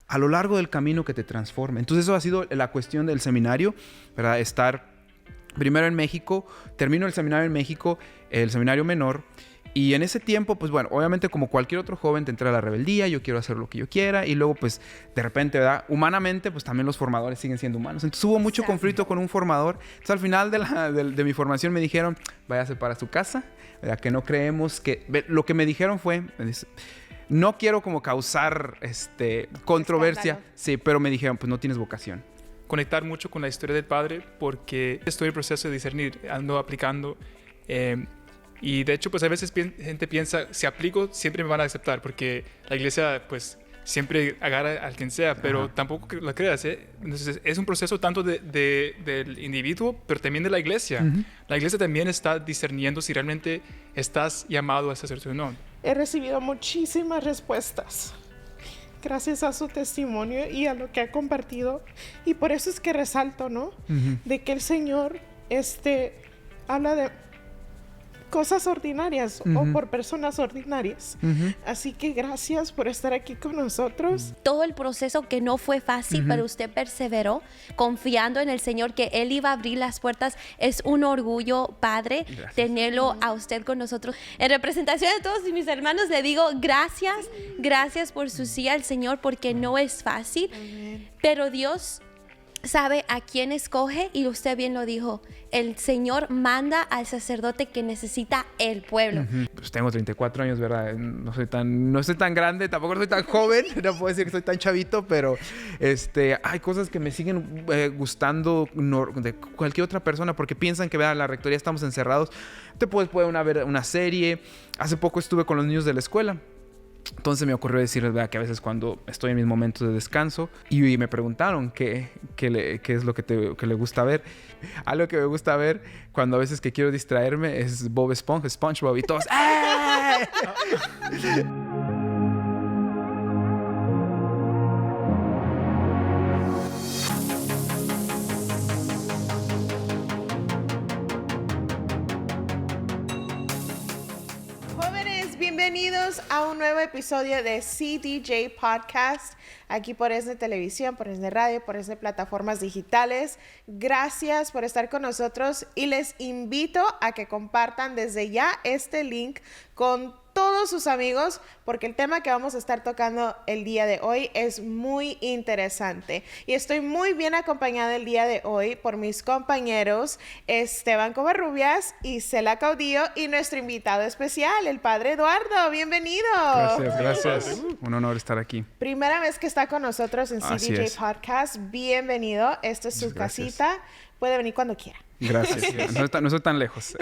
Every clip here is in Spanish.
a lo largo del camino que te transforme. Entonces eso ha sido la cuestión del seminario, ¿verdad? Estar primero en México, termino el seminario en México, el seminario menor, y en ese tiempo, pues bueno, obviamente como cualquier otro joven te entra la rebeldía, yo quiero hacer lo que yo quiera, y luego pues de repente, ¿verdad? Humanamente, pues también los formadores siguen siendo humanos. Entonces hubo mucho conflicto con un formador. Entonces al final de mi formación me dijeron, váyase para su casa, ¿verdad? Que no creemos que... Lo que me dijeron fue... No quiero como causar controversia, Escándalo. sí, pero me dijeron, pues no tienes vocación. Conectar mucho con la historia del Padre porque estoy en el proceso de discernir, ando aplicando y de hecho pues a veces gente piensa, si aplico siempre me van a aceptar porque la iglesia pues siempre agarra al quien sea, pero Ajá. tampoco que lo creas, ¿eh? Entonces es un proceso tanto del individuo, pero también de la iglesia. Uh-huh. La iglesia también está discerniendo si realmente estás llamado a sacerdocio o no. He recibido muchísimas respuestas gracias a su testimonio y a lo que ha compartido. Y por eso es que resalto, ¿no? Uh-huh. De que el Señor habla de cosas ordinarias o Ujú. por personas ordinarias. Uh-huh. Así que gracias por estar aquí con nosotros. Todo el proceso que no fue fácil, Ujú. pero usted perseveró confiando en el Señor que Él iba a abrir las puertas. Es un orgullo, Padre, Gracias. tenerlo a usted con nosotros. En representación de todos mis hermanos le digo gracias por su sí al Señor porque no es fácil, pero Dios sabe a quién escoge y usted bien lo dijo. El Señor manda al sacerdote que necesita el pueblo. Uh-huh. Pues tengo 34 años, ¿verdad? No soy tan grande, tampoco soy tan joven, no puedo decir que soy tan chavito, pero hay cosas que me siguen gustando de cualquier otra persona porque piensan que, ¿verdad? La rectoría estamos encerrados. Pueden ver una serie. Hace poco estuve con los niños de la escuela. Entonces me ocurrió decirles, ¿verdad? Que a veces cuando estoy en mis momentos de descanso y me preguntaron qué es lo que le gusta ver. Algo que me gusta ver cuando a veces que quiero distraerme es Bob Esponja, SpongeBob y todos. ¡Eh! Jóvenes, bienvenidos a un nuevo episodio de CDJ Podcast, aquí por ESNE Televisión, por ESNE Radio, por ESNE Plataformas Digitales. Gracias por estar con nosotros y les invito a que compartan desde ya este link con todos sus amigos porque el tema que vamos a estar tocando el día de hoy es muy interesante y estoy muy bien acompañada el día de hoy por mis compañeros Esteban Covarrubias y Cela Caudillo y nuestro invitado especial, el Padre Eduardo. Bienvenido. Gracias. Un honor estar aquí. Primera vez que está con nosotros en Así CDJ es. Podcast. Bienvenido. Esta es su Muchas gracias. casita. Puede venir cuando quiera. Gracias. No soy tan lejos.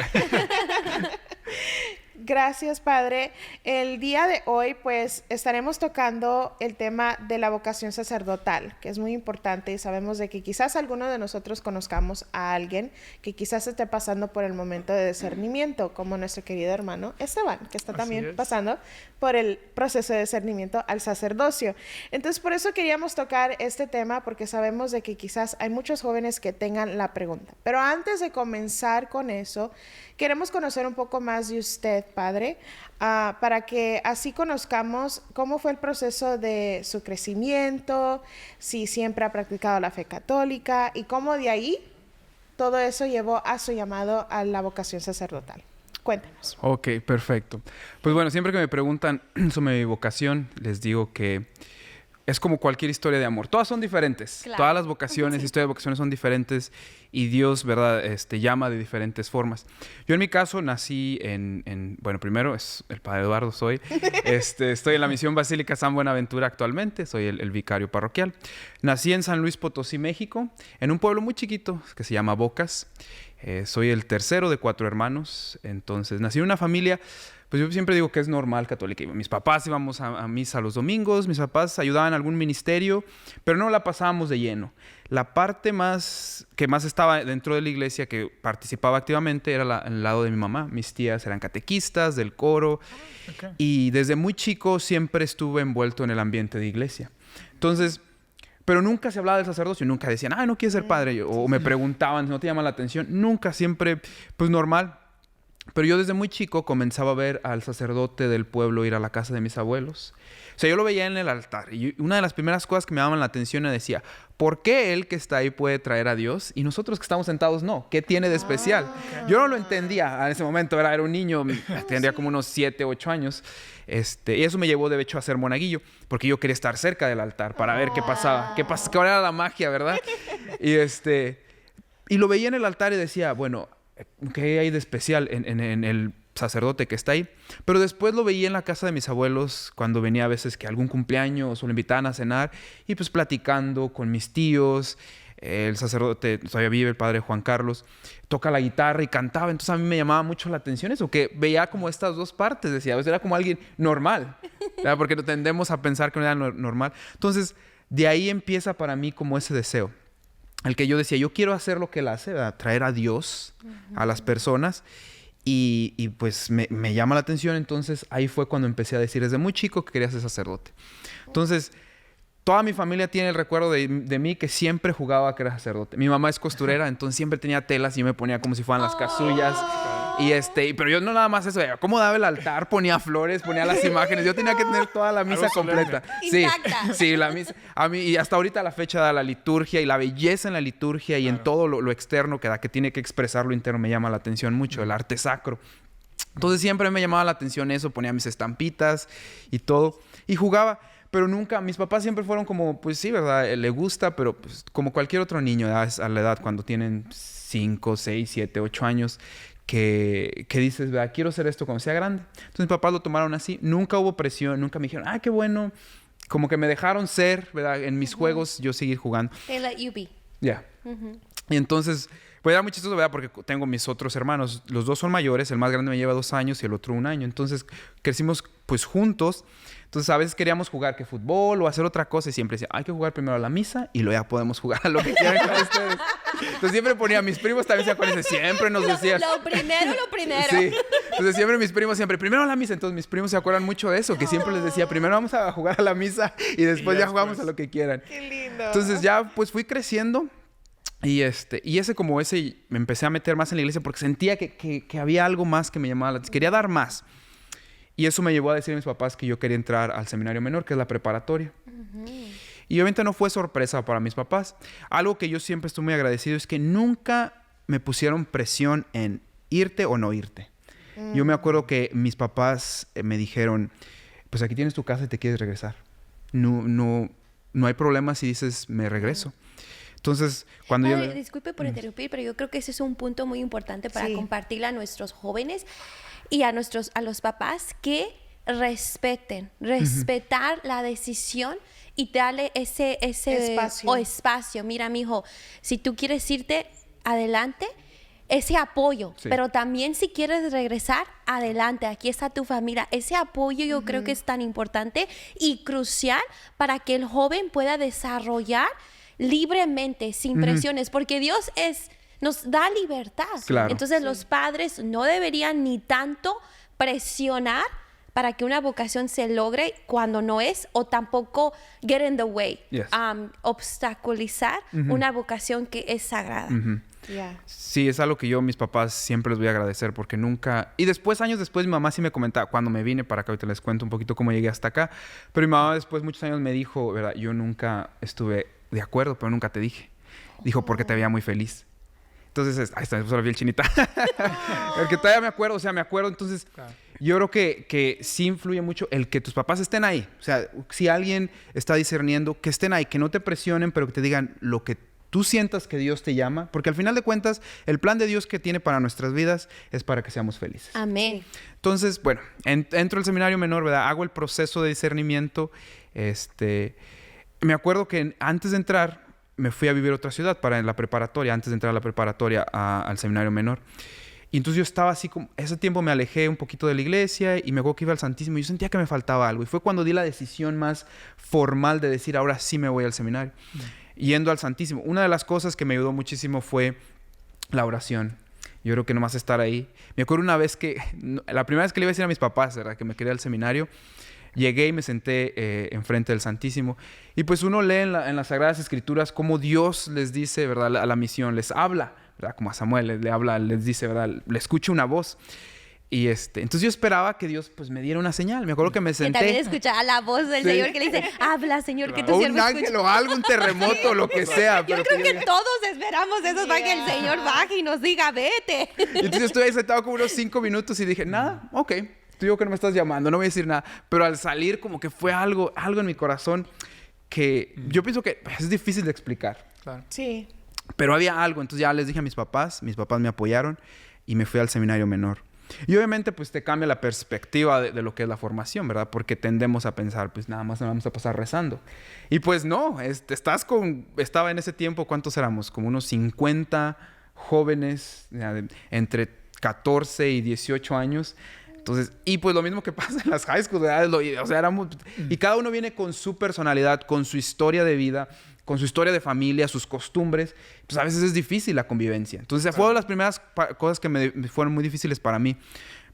Gracias, Padre. El día de hoy, pues, estaremos tocando el tema de la vocación sacerdotal, que es muy importante y sabemos de que quizás alguno de nosotros conozcamos a alguien que quizás esté pasando por el momento de discernimiento, como nuestro querido hermano Esteban, que está Así también es. pasando por el proceso de discernimiento al sacerdocio. Entonces, por eso queríamos tocar este tema, porque sabemos de que quizás hay muchos jóvenes que tengan la pregunta. Pero antes de comenzar con eso, queremos conocer un poco más de usted, Padre, para que así conozcamos cómo fue el proceso de su crecimiento, si siempre ha practicado la fe católica y cómo de ahí todo eso llevó a su llamado a la vocación sacerdotal. Cuéntanos. Ok, perfecto. Pues bueno, siempre que me preguntan sobre mi vocación, les digo que es como cualquier historia de amor. Todas son diferentes. Claro. Todas las vocaciones, historias de vocaciones son diferentes y Dios, ¿verdad? Llama de diferentes formas. Yo en mi caso nací bueno, primero es el Padre Eduardo soy. Estoy en la Misión Basílica San Buenaventura actualmente. Soy el vicario parroquial. Nací en San Luis Potosí, México, en un pueblo muy chiquito que se llama Bocas. Soy el tercero de 4 hermanos. Entonces, nací en una familia... Pues yo siempre digo que es normal católica. Mis papás íbamos a misa los domingos, mis papás ayudaban en algún ministerio, pero no la pasábamos de lleno. La parte que más estaba dentro de la iglesia, que participaba activamente, era el lado de mi mamá. Mis tías eran catequistas, del coro. Okay. Y desde muy chico siempre estuve envuelto en el ambiente de iglesia. Entonces... Pero nunca se hablaba del sacerdocio, nunca decían, no quieres ser padre, o me preguntaban, ¿no te llama la atención? Nunca, siempre, pues normal. Pero yo desde muy chico comenzaba a ver al sacerdote del pueblo ir a la casa de mis abuelos. O sea, yo lo veía en el altar. Y una de las primeras cosas que me llamaban la atención me decía, ¿por qué él que está ahí puede traer a Dios y nosotros que estamos sentados no? ¿Qué tiene de especial? Yo no lo entendía en ese momento. Era un niño, tendría como unos 7, 8 años. Y eso me llevó, de hecho, a ser monaguillo. Porque yo quería estar cerca del altar para ver qué pasaba. ¿Cuál era la magia, verdad? Y lo veía en el altar y decía, bueno, ¿qué hay de especial en el sacerdote que está ahí? Pero después lo veía en la casa de mis abuelos cuando venía a veces que algún cumpleaños o lo invitaban a cenar y pues platicando con mis tíos. El sacerdote todavía vive, el padre Juan Carlos, toca la guitarra y cantaba. Entonces a mí me llamaba mucho la atención eso, que veía como estas dos partes, decía, pues era como alguien normal, ¿verdad? Porque tendemos a pensar que no era normal. Entonces de ahí empieza para mí como ese deseo. El que yo decía, yo quiero hacer lo que él hace, ¿verdad? Traer a Dios a las personas. Y pues me llama la atención. Entonces ahí fue cuando empecé a decir desde muy chico que quería ser sacerdote. Entonces toda mi familia tiene el recuerdo de mí que siempre jugaba a que era sacerdote. Mi mamá es costurera, entonces siempre tenía telas y yo me ponía como si fueran las casullas. Pero yo no nada más eso, acomodaba el altar, ponía flores, ponía las imágenes. Yo tenía que tener toda la misa completa. Sí, la misa. A mí, y hasta ahorita la fecha de la liturgia y la belleza en la liturgia y en todo lo externo que tiene que expresar lo interno me llama la atención mucho, el arte sacro. Entonces siempre me llamaba la atención eso, ponía mis estampitas y todo. Y jugaba, pero nunca, mis papás siempre fueron como, pues sí, ¿verdad? Le gusta, pero pues, como cualquier otro niño a la edad, cuando tienen 5, 6, 7, 8 años, que dices, ¿verdad? Quiero hacer esto cuando sea grande. Entonces mis papás lo tomaron así. Nunca hubo presión, nunca me dijeron, qué bueno. Como que me dejaron ser, ¿verdad? En mis juegos, yo seguir jugando. They let you be. Ya. Y entonces, pues era muy chistoso, ¿verdad? Porque tengo mis otros hermanos. Los dos son mayores. El más grande me lleva 2 años y el otro 1 año. Entonces, crecimos pues juntos. Entonces, a veces queríamos jugar que fútbol o hacer otra cosa y siempre decía, hay que jugar primero a la misa y luego ya podemos jugar a lo que quieran con ustedes. Entonces, siempre ponía a mis primos también se acuerdan, siempre nos decías. Lo primero. Sí. Entonces, siempre mis primos, primero a la misa. Entonces, mis primos se acuerdan mucho de eso, que siempre les decía, primero vamos a jugar a la misa y después ya jugamos a lo que quieran. Qué lindo. Entonces, ya pues fui creciendo. Y me empecé a meter más en la iglesia porque sentía que había algo más que me llamaba la atención. Quería dar más. Y eso me llevó a decir a mis papás que yo quería entrar al seminario menor, que es la preparatoria. Y obviamente no fue sorpresa para mis papás. Algo que yo siempre estoy muy agradecido es que nunca me pusieron presión en irte o no irte. Yo me acuerdo que mis papás me dijeron, pues aquí tienes tu casa y te quieres regresar. No hay problema si dices, me regreso. Entonces, cuando Padre, disculpe por interrumpir, pero yo creo que ese es un punto muy importante para compartirle a nuestros jóvenes y a los papás que respetar la decisión y darle ese espacio. Mira, mijo, si tú quieres irte, adelante, ese apoyo, pero también si quieres regresar, adelante, aquí está tu familia. Ese apoyo yo creo que es tan importante y crucial para que el joven pueda desarrollar libremente, sin presiones, porque Dios nos da libertad. Claro. Entonces los padres no deberían ni tanto presionar para que una vocación se logre cuando no es, o tampoco get in the way, obstaculizar una vocación que es sagrada. Sí, es algo que yo a mis papás siempre les voy a agradecer porque nunca... Y después, años después, mi mamá sí me comentaba, cuando me vine para acá, ahorita les cuento un poquito cómo llegué hasta acá, pero mi mamá después, muchos años, me dijo, ¿verdad? Yo nunca estuve de acuerdo, pero nunca te dije. Dijo, porque te veía muy feliz. Entonces, ahí está, me puso la piel chinita. Porque todavía me acuerdo, entonces... Claro. Yo creo que sí influye mucho el que tus papás estén ahí. O sea, si alguien está discerniendo, que estén ahí, que no te presionen, pero que te digan lo que tú sientas que Dios te llama. Porque al final de cuentas, el plan de Dios que tiene para nuestras vidas es para que seamos felices. Amén. Entonces, bueno, entro al seminario menor, ¿verdad? Hago el proceso de discernimiento. Me acuerdo que antes de entrar, me fui a vivir a otra ciudad para la preparatoria, antes de entrar a la preparatoria al seminario menor. Y entonces yo estaba así como... Ese tiempo me alejé un poquito de la iglesia y me acuerdo que iba al Santísimo y yo sentía que me faltaba algo. Y fue cuando di la decisión más formal de decir, ahora sí me voy al seminario. Yendo al Santísimo. Una de las cosas que me ayudó muchísimo fue la oración. Yo creo que nomás estar ahí. Me acuerdo una vez que... La primera vez que le iba a decir a mis papás, ¿verdad? Que me quería al seminario. Llegué y me senté enfrente del Santísimo. Y pues uno lee en las Sagradas Escrituras cómo Dios les dice, ¿verdad? A la misión, les habla, ¿verdad? Como a Samuel le habla, les dice, ¿verdad? Le escucha una voz. Y entonces yo esperaba que Dios pues me diera una señal. Me acuerdo que me Que senté. también escuchaba la voz del Sí. Señor que le dice, habla, Señor, que tu O siervo un ángel escucha. o algo, un terremoto, lo que sea. Yo pero creo que yo- todos esperamos eso para que el Yeah. Señor baje y nos diga, vete. Y entonces estuve ahí sentado como unos 5 minutos y dije, nada, ok, tú digo que no me estás llamando, no voy a decir nada. Pero al salir como que fue algo en mi corazón que yo pienso que es difícil de explicar. Claro. Sí. Pero había algo, entonces ya les dije a mis papás me apoyaron y me fui al seminario menor. Y obviamente pues te cambia la perspectiva de lo que es la formación, ¿verdad? Porque tendemos a pensar, pues nada más nos vamos a pasar rezando. Y pues no, estaba en ese tiempo, ¿cuántos éramos? Como unos 50 jóvenes entre 14 y 18 años. Entonces, y pues lo mismo que pasa en las high schools, ¿verdad? O sea, y cada uno viene con su personalidad, con su historia de vida, con su historia de familia, sus costumbres. Pues a veces es difícil la convivencia. Entonces, fue una de las primeras cosas que me fueron muy difíciles para mí.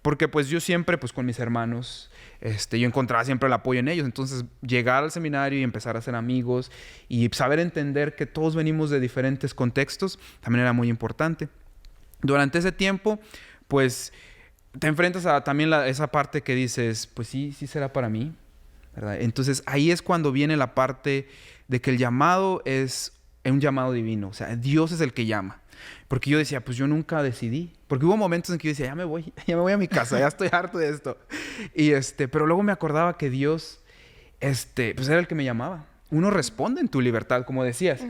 Porque pues yo siempre, pues con mis hermanos, yo encontraba siempre el apoyo en ellos. Entonces, llegar al seminario y empezar a ser amigos y saber entender que todos venimos de diferentes contextos, también era muy importante. Durante ese tiempo, pues te enfrentas a también esa parte que dices, pues sí será para mí, ¿verdad? Entonces ahí es cuando viene la parte de que el llamado es un llamado divino. O sea, Dios es el que llama. Porque yo decía, pues yo nunca decidí. Porque hubo momentos en que yo decía, ya me voy a mi casa, ya estoy harto de esto. Y pero luego me acordaba que Dios, pues era el que me llamaba. Uno responde en tu libertad, como decías.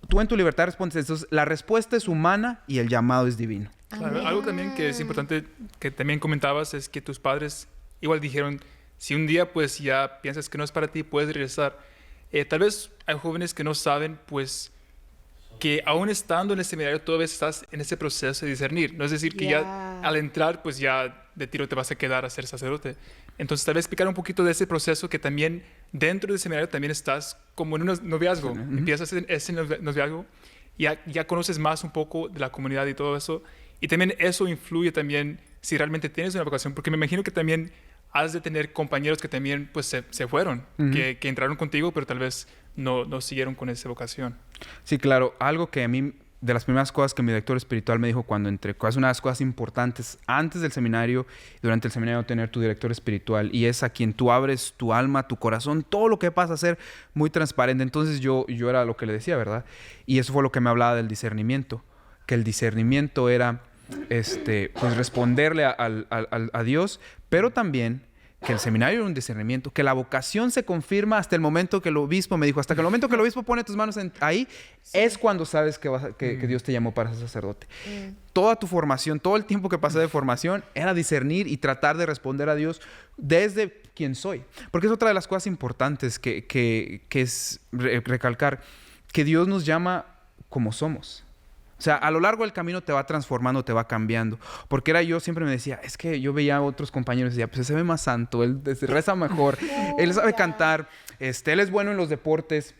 Tú en tu libertad respondes. Entonces, la respuesta es humana y el llamado es divino. Claro, algo también que es importante que también comentabas es que tus padres igual dijeron, si un día pues ya piensas que no es para ti, puedes regresar. Tal vez hay jóvenes que no saben pues que aún estando en el seminario todavía estás en ese proceso de discernir. No es decir que Yeah. ya al entrar pues ya de tiro te vas a quedar a ser sacerdote. Entonces tal vez explicar un poquito de ese proceso que también dentro del seminario también estás como en un noviazgo. Empiezas en ese noviazgo y ya conoces más un poco de la comunidad y todo eso. Y también eso influye también si realmente tienes una vocación, porque me imagino que también has de tener compañeros que también pues se fueron, que entraron contigo, pero tal vez no siguieron con esa vocación. Sí, claro. Algo que a mí, de las primeras cosas que mi director espiritual me dijo cuando entré, es una de las cosas importantes antes del seminario y durante el seminario tener tu director espiritual, y es a quien tú abres tu alma, tu corazón, todo lo que vas a hacer muy transparente. Entonces yo era lo que le decía, ¿verdad? Y eso fue lo que me hablaba del discernimiento, que el discernimiento era pues responderle a Dios, pero también que el seminario era un discernimiento, que la vocación se confirma hasta el momento que el obispo me dijo, hasta que el momento que el obispo pone tus manos ahí, es cuando sabes que Dios te llamó para ser sacerdote. Toda tu formación, todo el tiempo que pasé de formación era discernir y tratar de responder a Dios desde quién soy. Porque es otra de las cosas importantes que es recalcar, que Dios nos llama como somos. O sea, a lo largo del camino te va transformando, te va cambiando. Porque yo siempre me decía, es que yo veía a otros compañeros y decía, pues se ve más santo, él reza mejor, él sabe cantar, él es bueno en los deportes.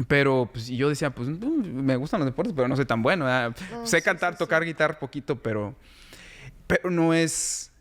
Pero pues, y yo decía, pues me gustan los deportes, pero no soy tan bueno. Sé cantar, tocar guitarra poquito, pero no es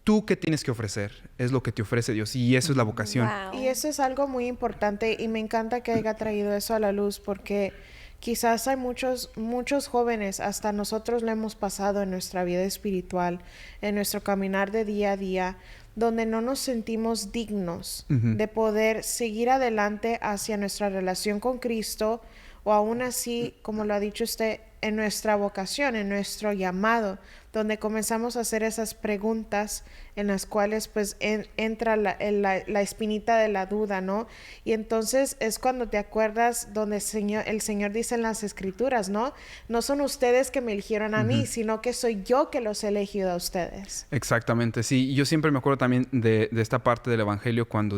tú que tienes que ofrecer, es lo que te ofrece Dios. Y eso es la vocación. Wow. Y eso es algo muy importante y me encanta que haya traído eso a la luz porque quizás hay muchos jóvenes, hasta nosotros lo hemos pasado en nuestra vida espiritual, en nuestro caminar de día a día, donde no nos sentimos dignos de poder seguir adelante hacia nuestra relación con Cristo o aún así, como lo ha dicho usted, en nuestra vocación, en nuestro llamado, donde comenzamos a hacer esas preguntas en las cuales pues entra la espinita de la duda, ¿no? Y entonces es cuando te acuerdas donde el Señor dice en las Escrituras, ¿no? No son ustedes que me eligieron a mí, sino que soy yo que los he elegido a ustedes. Exactamente, sí. Y yo siempre me acuerdo también de esta parte del Evangelio cuando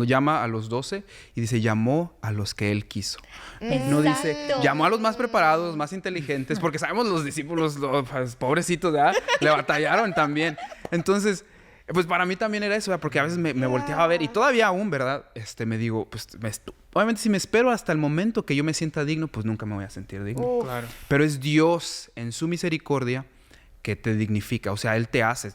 llama a los 12 y dice, llamó a los que Él quiso. No dice, Exacto. llamó a los más preparados, más inteligentes, porque sabemos los discípulos, los pobrecitos, ¿verdad? Le batallaron también. Entonces, pues para mí también era eso, ¿verdad? Porque a veces me volteaba a ver y todavía aún, ¿verdad? Me digo, pues obviamente si me espero hasta el momento que yo me sienta digno, pues nunca me voy a sentir digno. Uf. Claro. Pero es Dios en su misericordia que te dignifica, o sea, Él te hace.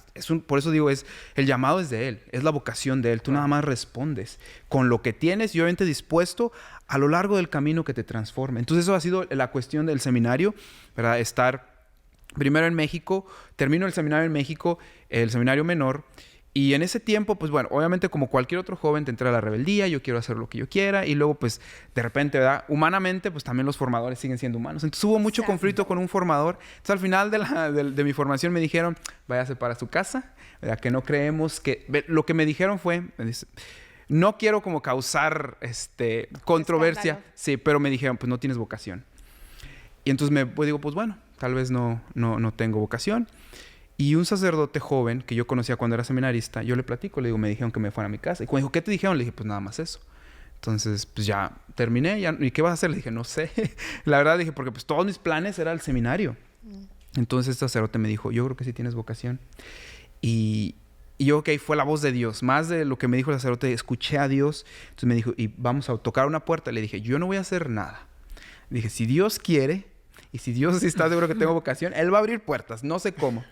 Por eso digo, el llamado es de Él, es la vocación de Él. Tú nada más respondes con lo que tienes y obviamente dispuesto a lo largo del camino que te transforme. Entonces eso ha sido la cuestión del seminario, ¿verdad? Estar primero en México, termino el seminario en México, el seminario menor. Y en ese tiempo, pues bueno, obviamente como cualquier otro joven te entra la rebeldía, yo quiero hacer lo que yo quiera. Y luego, pues, de repente, ¿verdad? Humanamente, pues también los formadores siguen siendo humanos. Entonces hubo mucho conflicto con un formador. Entonces al final de mi formación me dijeron, váyase para su casa, ¿verdad? Que no creemos que... Lo que me dijeron fue... No quiero como causar controversia. Escándalo. Sí, pero me dijeron, pues no tienes vocación. Y entonces pues digo, pues bueno, tal vez no tengo vocación. Y un sacerdote joven que yo conocía cuando era seminarista, yo le platico, le digo, me dijeron que me fuera a mi casa. Y cuando dijo, ¿qué te dijeron? Le dije, pues nada más eso. Entonces, pues ya terminé. ¿Y qué vas a hacer? Le dije, no sé. La verdad dije, porque pues todos mis planes era el seminario. Entonces este sacerdote me dijo, yo creo que sí tienes vocación. Y yo, ok, fue la voz de Dios. Más de lo que me dijo el sacerdote, escuché a Dios. Entonces me dijo, y vamos a tocar una puerta. Le dije, yo no voy a hacer nada. Le dije, si Dios quiere, y si Dios sí está seguro que tengo vocación, Él va a abrir puertas. No sé cómo.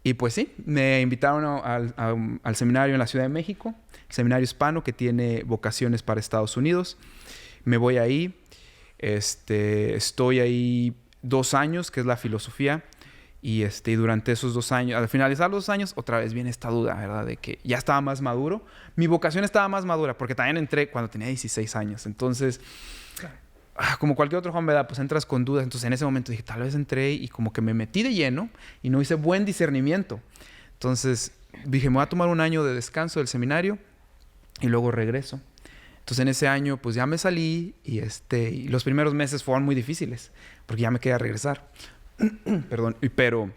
Y pues sí, me invitaron al seminario en la Ciudad de México, el seminario hispano que tiene vocaciones para Estados Unidos. Me voy ahí, estoy ahí 2 años, que es la filosofía, y durante esos 2 años, al finalizar los 2 años, otra vez viene esta duda, ¿verdad? De que ya estaba más maduro. Mi vocación estaba más madura, porque también entré cuando tenía 16 años. Entonces, como cualquier otro joven, ¿verdad? Pues entras con dudas. Entonces en ese momento dije, tal vez entré y como que me metí de lleno y no hice buen discernimiento. Entonces dije, me voy a tomar 1 año de descanso del seminario y luego regreso. Entonces en ese año pues ya me salí y y los primeros meses fueron muy difíciles porque ya me quería regresar. Perdón. Pero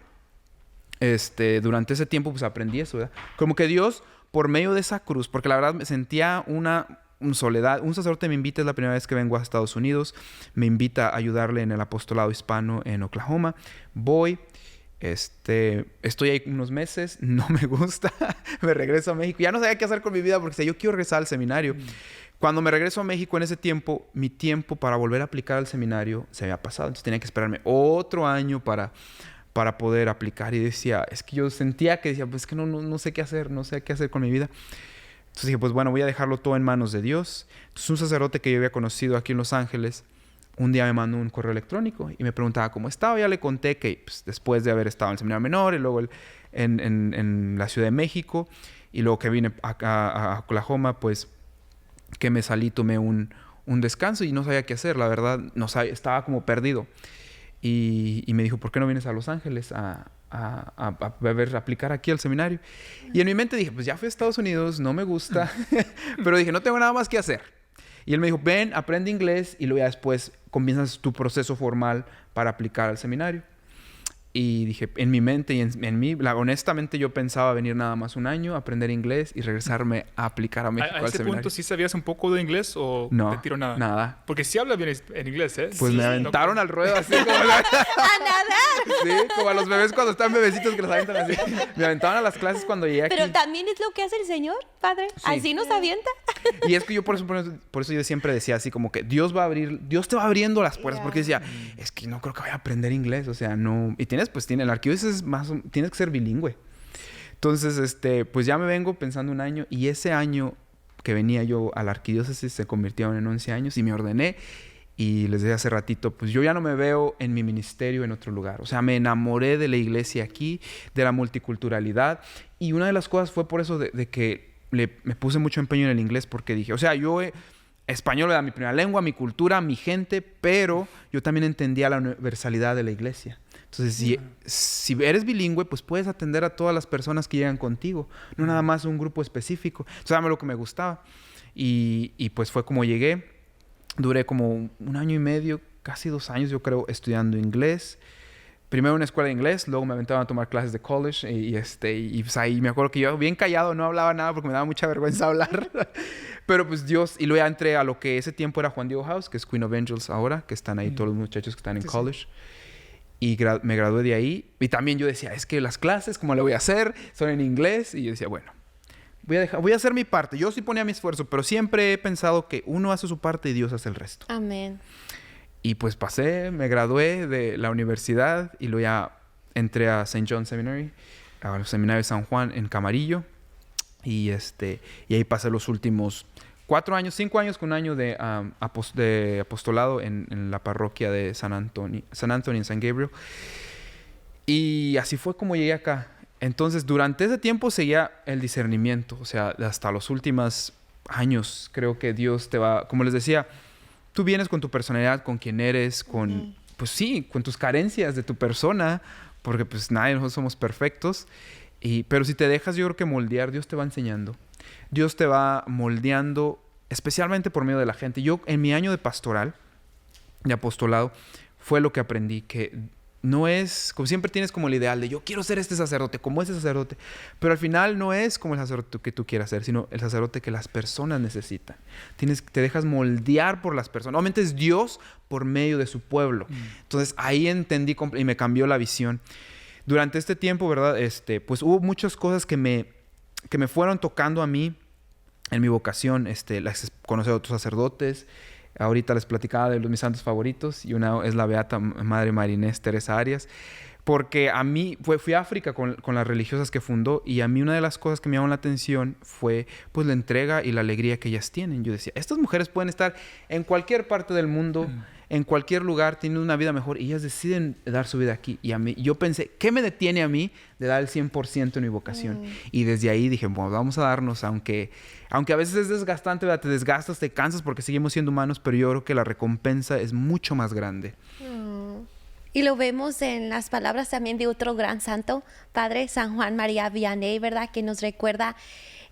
durante ese tiempo pues aprendí eso, ¿verdad? Como que Dios, por medio de esa cruz, porque la verdad me sentía una soledad. Un sacerdote me invita, es la primera vez que vengo a Estados Unidos, me invita a ayudarle en el apostolado hispano en Oklahoma. Voy, estoy ahí unos meses, no me gusta, me regreso a México. Ya no sabía qué hacer con mi vida porque yo quiero regresar al seminario. Cuando me regreso a México, en ese tiempo, mi tiempo para volver a aplicar al seminario se había pasado. Entonces tenía que esperarme otro año para poder aplicar. Y decía, es que yo sentía que decía, pues es que no sé qué hacer, no sé qué hacer con mi vida. Entonces dije, pues bueno, voy a dejarlo todo en manos de Dios. Entonces un sacerdote que yo había conocido aquí en Los Ángeles, un día me mandó un correo electrónico y me preguntaba cómo estaba. Ya le conté que pues, después de haber estado en el seminario menor y luego en la Ciudad de México y luego que vine a Oklahoma, pues que me salí, tomé un descanso y no sabía qué hacer. La verdad, no sabía, estaba como perdido. Y me dijo, ¿por qué no vienes a Los Ángeles a aplicar aquí al seminario? Y en mi mente dije, pues ya fui a Estados Unidos, no me gusta. Pero dije, no tengo nada más que hacer. Y él me dijo, ven, aprende inglés y luego ya después comienzas tu proceso formal para aplicar al seminario. Y dije, en mi mente y en mí, honestamente yo pensaba venir nada más 1 año, aprender inglés y regresarme a aplicar a México al ¿A ese seminario. punto sí sabías un poco de inglés o No, te tiro nada? nada. Porque sí hablas bien en inglés, ¿eh? Pues Sí, me aventaron al ruedo así como... ¡A nadar! Sí, como a los bebés cuando están bebecitos que los avientan así. Me aventaban a las clases cuando llegué aquí. Pero también es lo que hace el Señor, Padre. Sí. Así nos avienta. Y es que yo por eso yo siempre decía así como que Dios te va abriendo las puertas. Yeah. Porque decía, es que no creo que vaya a aprender inglés. O sea, no... Y tienes el arquidiócesis es más... Tienes que ser bilingüe. Entonces, pues ya me vengo pensando 1 año. Y ese año que venía yo a la arquidiócesis se convirtieron en 11 años y me ordené. Y les decía hace ratito, pues yo ya no me veo en mi ministerio en otro lugar. O sea, me enamoré de la iglesia aquí, de la multiculturalidad. Y una de las cosas fue por eso de que me puse mucho empeño en el inglés, porque dije, o sea, español era mi primera lengua, mi cultura, mi gente, pero yo también entendía la universalidad de la iglesia. Entonces, si eres bilingüe, pues puedes atender a todas las personas que llegan contigo, no nada más un grupo específico. Entonces, era lo que me gustaba. Y pues fue como llegué. Duré como 1 año y medio, casi 2 años, yo creo, estudiando inglés. Primero en una escuela de inglés, luego me aventaban a tomar clases de college. Y pues ahí me acuerdo que yo bien callado, no hablaba nada porque me daba mucha vergüenza hablar. Pero pues Dios... Y luego ya entré a lo que ese tiempo era Juan Diego House, que es Queen of Angels ahora, que están ahí todos los muchachos que están en college. Y me gradué de ahí. Y también yo decía, es que las clases, ¿cómo le voy a hacer? Son en inglés. Y yo decía, bueno, voy a hacer mi parte. Yo sí ponía mi esfuerzo, pero siempre he pensado que uno hace su parte y Dios hace el resto. Amén. Y pues me gradué de la universidad y luego ya entré a St. John Seminary, al seminario de San Juan en Camarillo. Y ahí pasé los últimos 5 años con 1 año de apostolado en la parroquia de San Antonio en San Gabriel. Y así fue como llegué acá. Entonces, durante ese tiempo seguía el discernimiento. O sea, hasta los últimos años creo que Dios te va... Como les decía, tú vienes con tu personalidad, con quién eres, con... Pues sí, con tus carencias de tu persona. Porque pues nadie de nosotros somos perfectos. Pero si te dejas, yo creo que moldear, Dios te va enseñando. Dios te va moldeando, especialmente por medio de la gente. Yo, en mi año de pastoral, de apostolado, fue lo que aprendí, que no es, como siempre tienes como el ideal de yo quiero ser este sacerdote, como ese sacerdote, pero al final no es como el sacerdote que tú quieras ser, sino el sacerdote que las personas necesitan. Te dejas moldear por las personas. Obviamente es Dios por medio de su pueblo. Entonces ahí entendí y me cambió la visión. Durante este tiempo, ¿verdad? Pues hubo muchas cosas que me fueron tocando a mí en mi vocación. Conocer a otros sacerdotes. Ahorita les platicaba de mis santos favoritos. Y una es la Beata Madre María Inés Teresa Arias. Porque a mí, fui a África con las religiosas que fundó. Y a mí una de las cosas que me llamó la atención fue pues la entrega y la alegría que ellas tienen. Yo decía, estas mujeres pueden estar en cualquier parte del mundo, en cualquier lugar, tienen una vida mejor. Y ellas deciden dar su vida aquí. Y a mí, yo pensé, ¿qué me detiene a mí de dar el 100% en mi vocación? Y desde ahí dije, bueno, vamos a darnos, aunque a veces es desgastante, ¿verdad? Te desgastas, te cansas porque seguimos siendo humanos, pero yo creo que la recompensa es mucho más grande. Y lo vemos en las palabras también de otro gran santo, Padre San Juan María Vianney, ¿verdad? Que nos recuerda,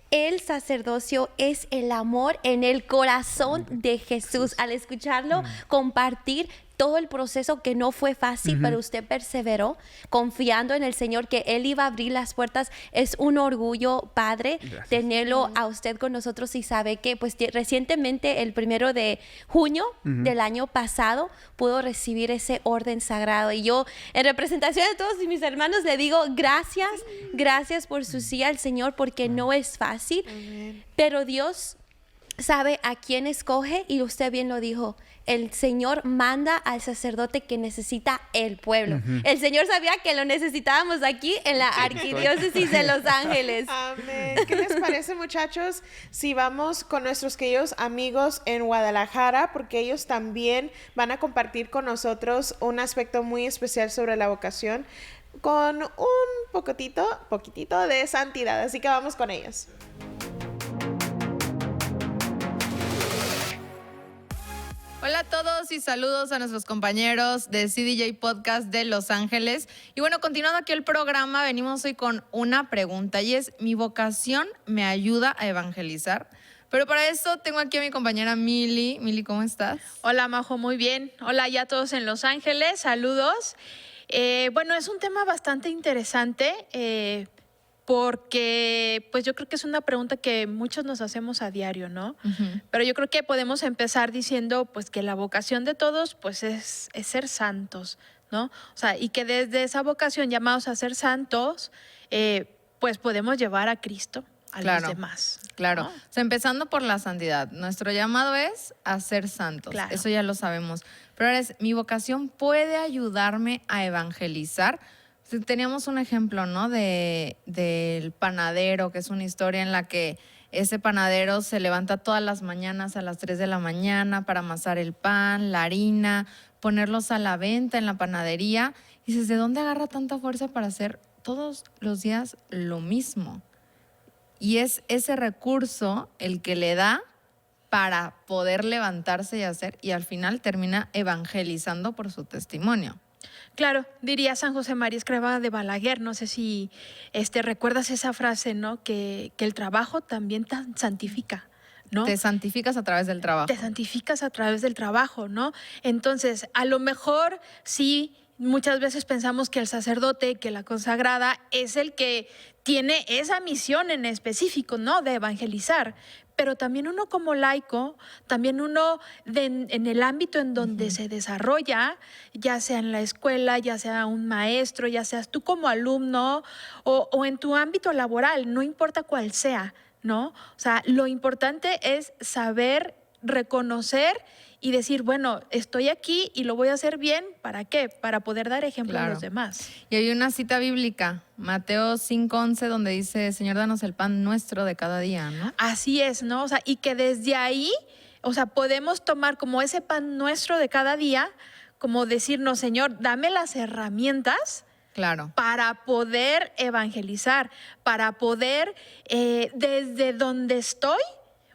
el sacerdocio es el amor en el corazón de Jesús. Al escucharlo, compartir todo el proceso que no fue fácil, pero usted perseveró confiando en el Señor que Él iba a abrir las puertas. Es un orgullo, Padre, Gracias. tenerlo a usted con nosotros y sabe que pues recientemente, el 1 de junio del año pasado, pudo recibir ese orden sagrado. Y yo, en representación de todos mis hermanos, le digo gracias por su sí al Señor, porque no es fácil, pero Dios sabe a quién escoge, y usted bien lo dijo. El Señor manda al sacerdote que necesita el pueblo. El Señor sabía que lo necesitábamos aquí en la Arquidiócesis de Los Ángeles. Amén. ¿Qué les parece, muchachos, si vamos con nuestros queridos amigos en Guadalajara? Porque ellos también van a compartir con nosotros un aspecto muy especial sobre la vocación, con un poquitito de santidad. Así que vamos con ellos. Hola a todos y saludos a nuestros compañeros de CDJ Podcast de Los Ángeles. Y bueno, continuando aquí el programa, venimos hoy con una pregunta y es, ¿mi vocación me ayuda a evangelizar? Pero para eso tengo aquí a mi compañera Mili. Mili, ¿cómo estás? Hola, Majo, muy bien. Hola ya a todos en Los Ángeles, saludos. Bueno, es un tema bastante interesante porque pues yo creo que es una pregunta que muchos nos hacemos a diario, ¿no? Pero yo creo que podemos empezar diciendo pues que la vocación de todos pues es ser santos, ¿no? O sea, y que desde esa vocación llamados a ser santos, pues podemos llevar a Cristo a los demás. Claro, ¿no? O sea, empezando por la santidad. Nuestro llamado es a ser santos, Claro. Eso ya lo sabemos. Pero ahora mi vocación puede ayudarme a evangelizar. Teníamos un ejemplo, ¿no? Del panadero, que es una historia en la que ese panadero se levanta todas las mañanas a las 3 de la mañana para amasar el pan, la harina, ponerlos a la venta en la panadería. Y dices, ¿de dónde agarra tanta fuerza para hacer todos los días lo mismo? Y es ese recurso el que le da para poder levantarse y hacer, y al final termina evangelizando por su testimonio. Claro, diría San José María Escrivá de Balaguer, no sé si recuerdas esa frase, ¿no? Que el trabajo también te santifica, ¿no? Te santificas a través del trabajo. Te santificas a través del trabajo, ¿no? Entonces, a lo mejor sí, muchas veces pensamos que el sacerdote, que la consagrada, es el que tiene esa misión en específico, ¿no? De evangelizar. Pero también uno como laico, también uno en el ámbito en donde se desarrolla, ya sea en la escuela, ya sea un maestro, ya seas tú como alumno o en tu ámbito laboral, no importa cuál sea, ¿no? O sea, lo importante es saber reconocer y decir, bueno, estoy aquí y lo voy a hacer bien, ¿para qué? Para poder dar ejemplo a los demás. Y hay una cita bíblica, Mateo 5:11, donde dice, Señor, danos el pan nuestro de cada día, ¿no? Así es, ¿no? O sea, y que desde ahí, o sea, podemos tomar como ese pan nuestro de cada día, como decirnos, Señor, dame las herramientas Claro. Para poder evangelizar, para poder desde donde estoy,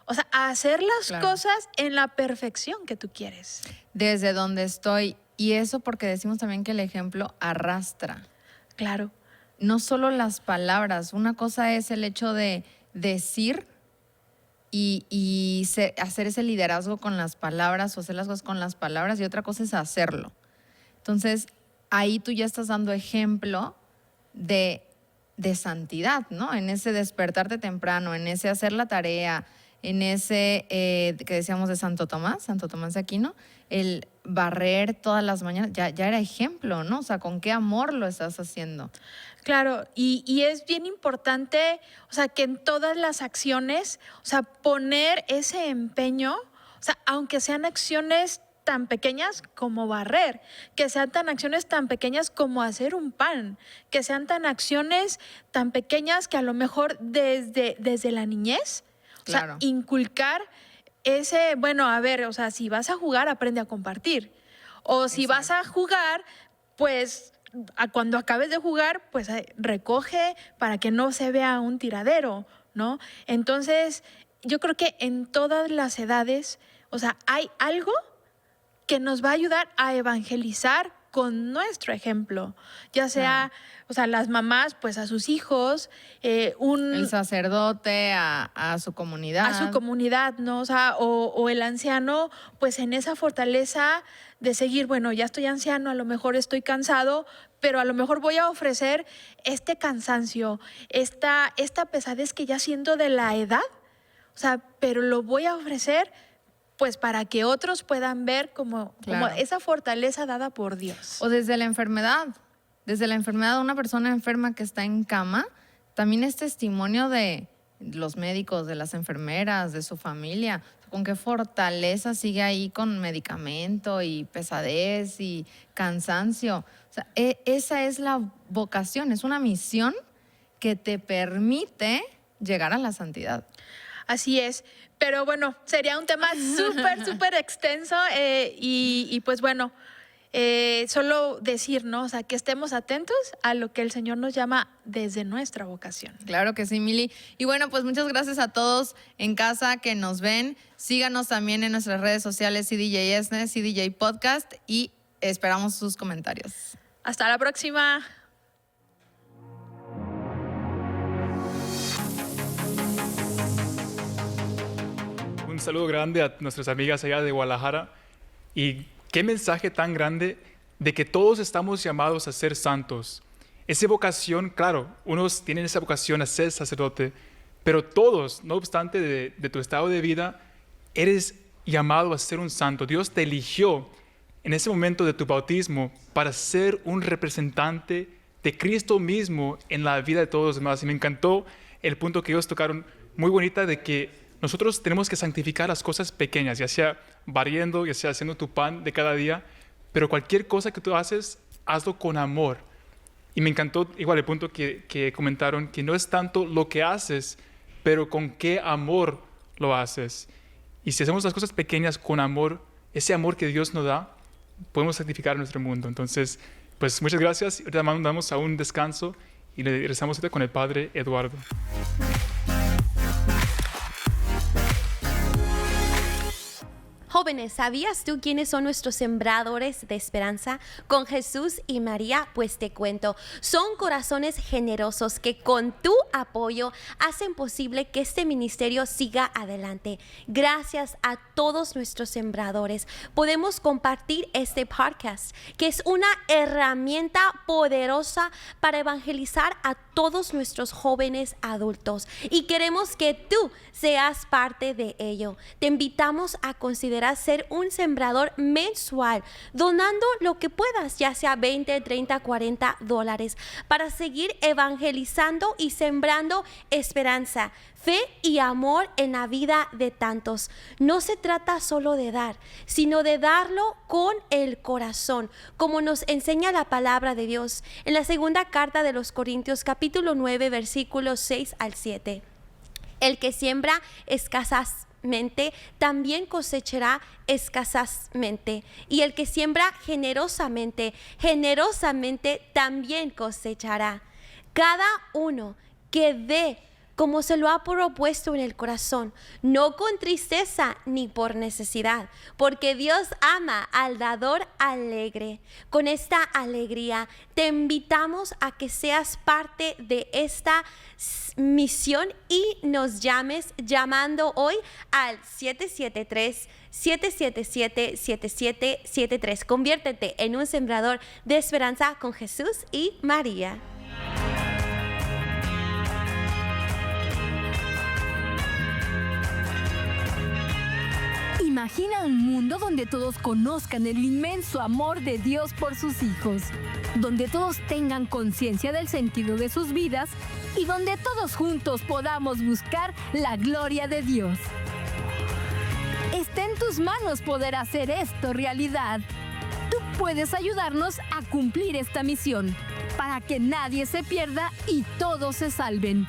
o sea, hacer las Claro. cosas en la perfección que tú quieres. Desde donde estoy. Y eso porque decimos también que el ejemplo arrastra. Claro. No solo las palabras. Una cosa es el hecho de decir y hacer ese liderazgo con las palabras o hacer las cosas con las palabras, y otra cosa es hacerlo. Entonces, ahí tú ya estás dando ejemplo de santidad, ¿no? En ese despertarte temprano, en ese hacer la tarea, en ese que decíamos de Santo Tomás de Aquino, el barrer todas las mañanas, ya era ejemplo, ¿no? O sea, con qué amor lo estás haciendo. Claro, y es bien importante, o sea, que en todas las acciones, o sea, poner ese empeño, o sea, aunque sean acciones tan pequeñas como barrer, que sean tan acciones tan pequeñas como hacer un pan, que sean tan acciones tan pequeñas que a lo mejor desde la niñez, o sea, Claro. inculcar ese, bueno, a ver, o sea, si vas a jugar, aprende a compartir. O si vas a jugar, pues cuando acabes de jugar, pues recoge para que no se vea un tiradero, ¿no? Entonces, yo creo que en todas las edades, o sea, hay algo que nos va a ayudar a evangelizar con nuestro ejemplo, ya sea, o sea, las mamás, pues a sus hijos, El sacerdote a su comunidad. a su comunidad, ¿no? O sea, o el anciano, pues en esa fortaleza de seguir, bueno, ya estoy anciano, a lo mejor estoy cansado, pero a lo mejor voy a ofrecer este cansancio, esta pesadez que ya siento de la edad, o sea, pero lo voy a ofrecer pues para que otros puedan ver como esa fortaleza dada por Dios. O desde la enfermedad. Desde la enfermedad de una persona enferma que está en cama, también es testimonio de los médicos, de las enfermeras, de su familia. Con qué fortaleza sigue ahí con medicamento y pesadez y cansancio. O sea, esa es la vocación, es una misión que te permite llegar a la santidad. Así es, pero bueno, sería un tema súper extenso y pues bueno, solo decir, ¿no? O sea, que estemos atentos a lo que el Señor nos llama desde nuestra vocación. Claro que sí, Mili. Y bueno, pues muchas gracias a todos en casa que nos ven. Síganos también en nuestras redes sociales, CDJ Esne, CDJ Podcast, y esperamos sus comentarios. Hasta la próxima. Un saludo grande a nuestras amigas allá de Guadalajara. Y qué mensaje tan grande de que todos estamos llamados a ser santos. Esa vocación, claro, unos tienen esa vocación a ser sacerdote, pero todos, no obstante de tu estado de vida, eres llamado a ser un santo. Dios te eligió en ese momento de tu bautismo para ser un representante de Cristo mismo en la vida de todos los demás. Y me encantó el punto que ellos tocaron, muy bonita, de que nosotros tenemos que santificar las cosas pequeñas, ya sea barriendo, ya sea haciendo tu pan de cada día, pero cualquier cosa que tú haces, hazlo con amor. Y me encantó igual el punto que comentaron, que no es tanto lo que haces, pero con qué amor lo haces. Y si hacemos las cosas pequeñas con amor, ese amor que Dios nos da, podemos santificar nuestro mundo. Entonces, pues muchas gracias. Ahorita mandamos a un descanso y le regresamos ahorita con el Padre Eduardo. Jóvenes, ¿sabías tú quiénes son nuestros sembradores de esperanza? Con Jesús y María, pues te cuento. Son corazones generosos que con tu apoyo hacen posible que este ministerio siga adelante. Gracias a todos nuestros sembradores, podemos compartir este podcast, que es una herramienta poderosa para evangelizar a todos nuestros jóvenes adultos. Y queremos que tú seas parte de ello. Te invitamos a considerar ser un sembrador mensual, donando lo que puedas, ya sea 20, 30, 40 dólares, para seguir evangelizando y sembrando esperanza, fe y amor en la vida de tantos. No se trata solo de dar, sino de darlo con el corazón, como nos enseña la palabra de Dios en la segunda carta de los Corintios, capítulo 9, versículos 6 al 7. El que siembra escasas escasamente, también cosechará escasamente. Y el que siembra generosamente, generosamente también cosechará. Cada uno que dé como se lo ha propuesto en el corazón, no con tristeza ni por necesidad, porque Dios ama al dador alegre. Con esta alegría te invitamos a que seas parte de esta misión y nos llames llamando hoy al 773-777-7773. Conviértete en un sembrador de esperanza con Jesús y María. Imagina un mundo donde todos conozcan el inmenso amor de Dios por sus hijos, donde todos tengan conciencia del sentido de sus vidas y donde todos juntos podamos buscar la gloria de Dios. Está en tus manos poder hacer esto realidad. Tú puedes ayudarnos a cumplir esta misión para que nadie se pierda y todos se salven.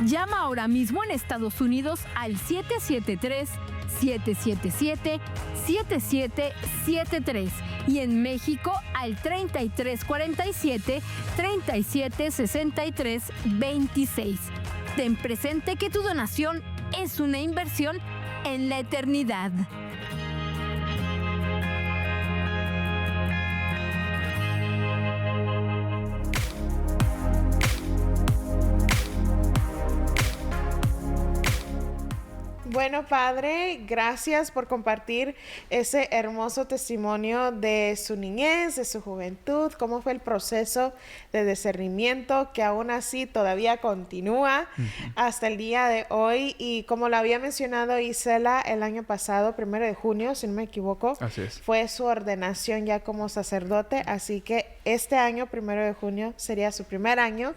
Llama ahora mismo en Estados Unidos al 773-777-7773 y en México al 3347-3763-26. Ten presente que tu donación es una inversión en la eternidad. Bueno, Padre, gracias por compartir ese hermoso testimonio de su niñez, de su juventud, cómo fue el proceso de discernimiento que aún así todavía continúa hasta el día de hoy. Y como lo había mencionado Isela el año pasado, 1 de junio, si no me equivoco, Así es. fue su ordenación ya como sacerdote. Así que este año, 1 de junio, sería su primer año.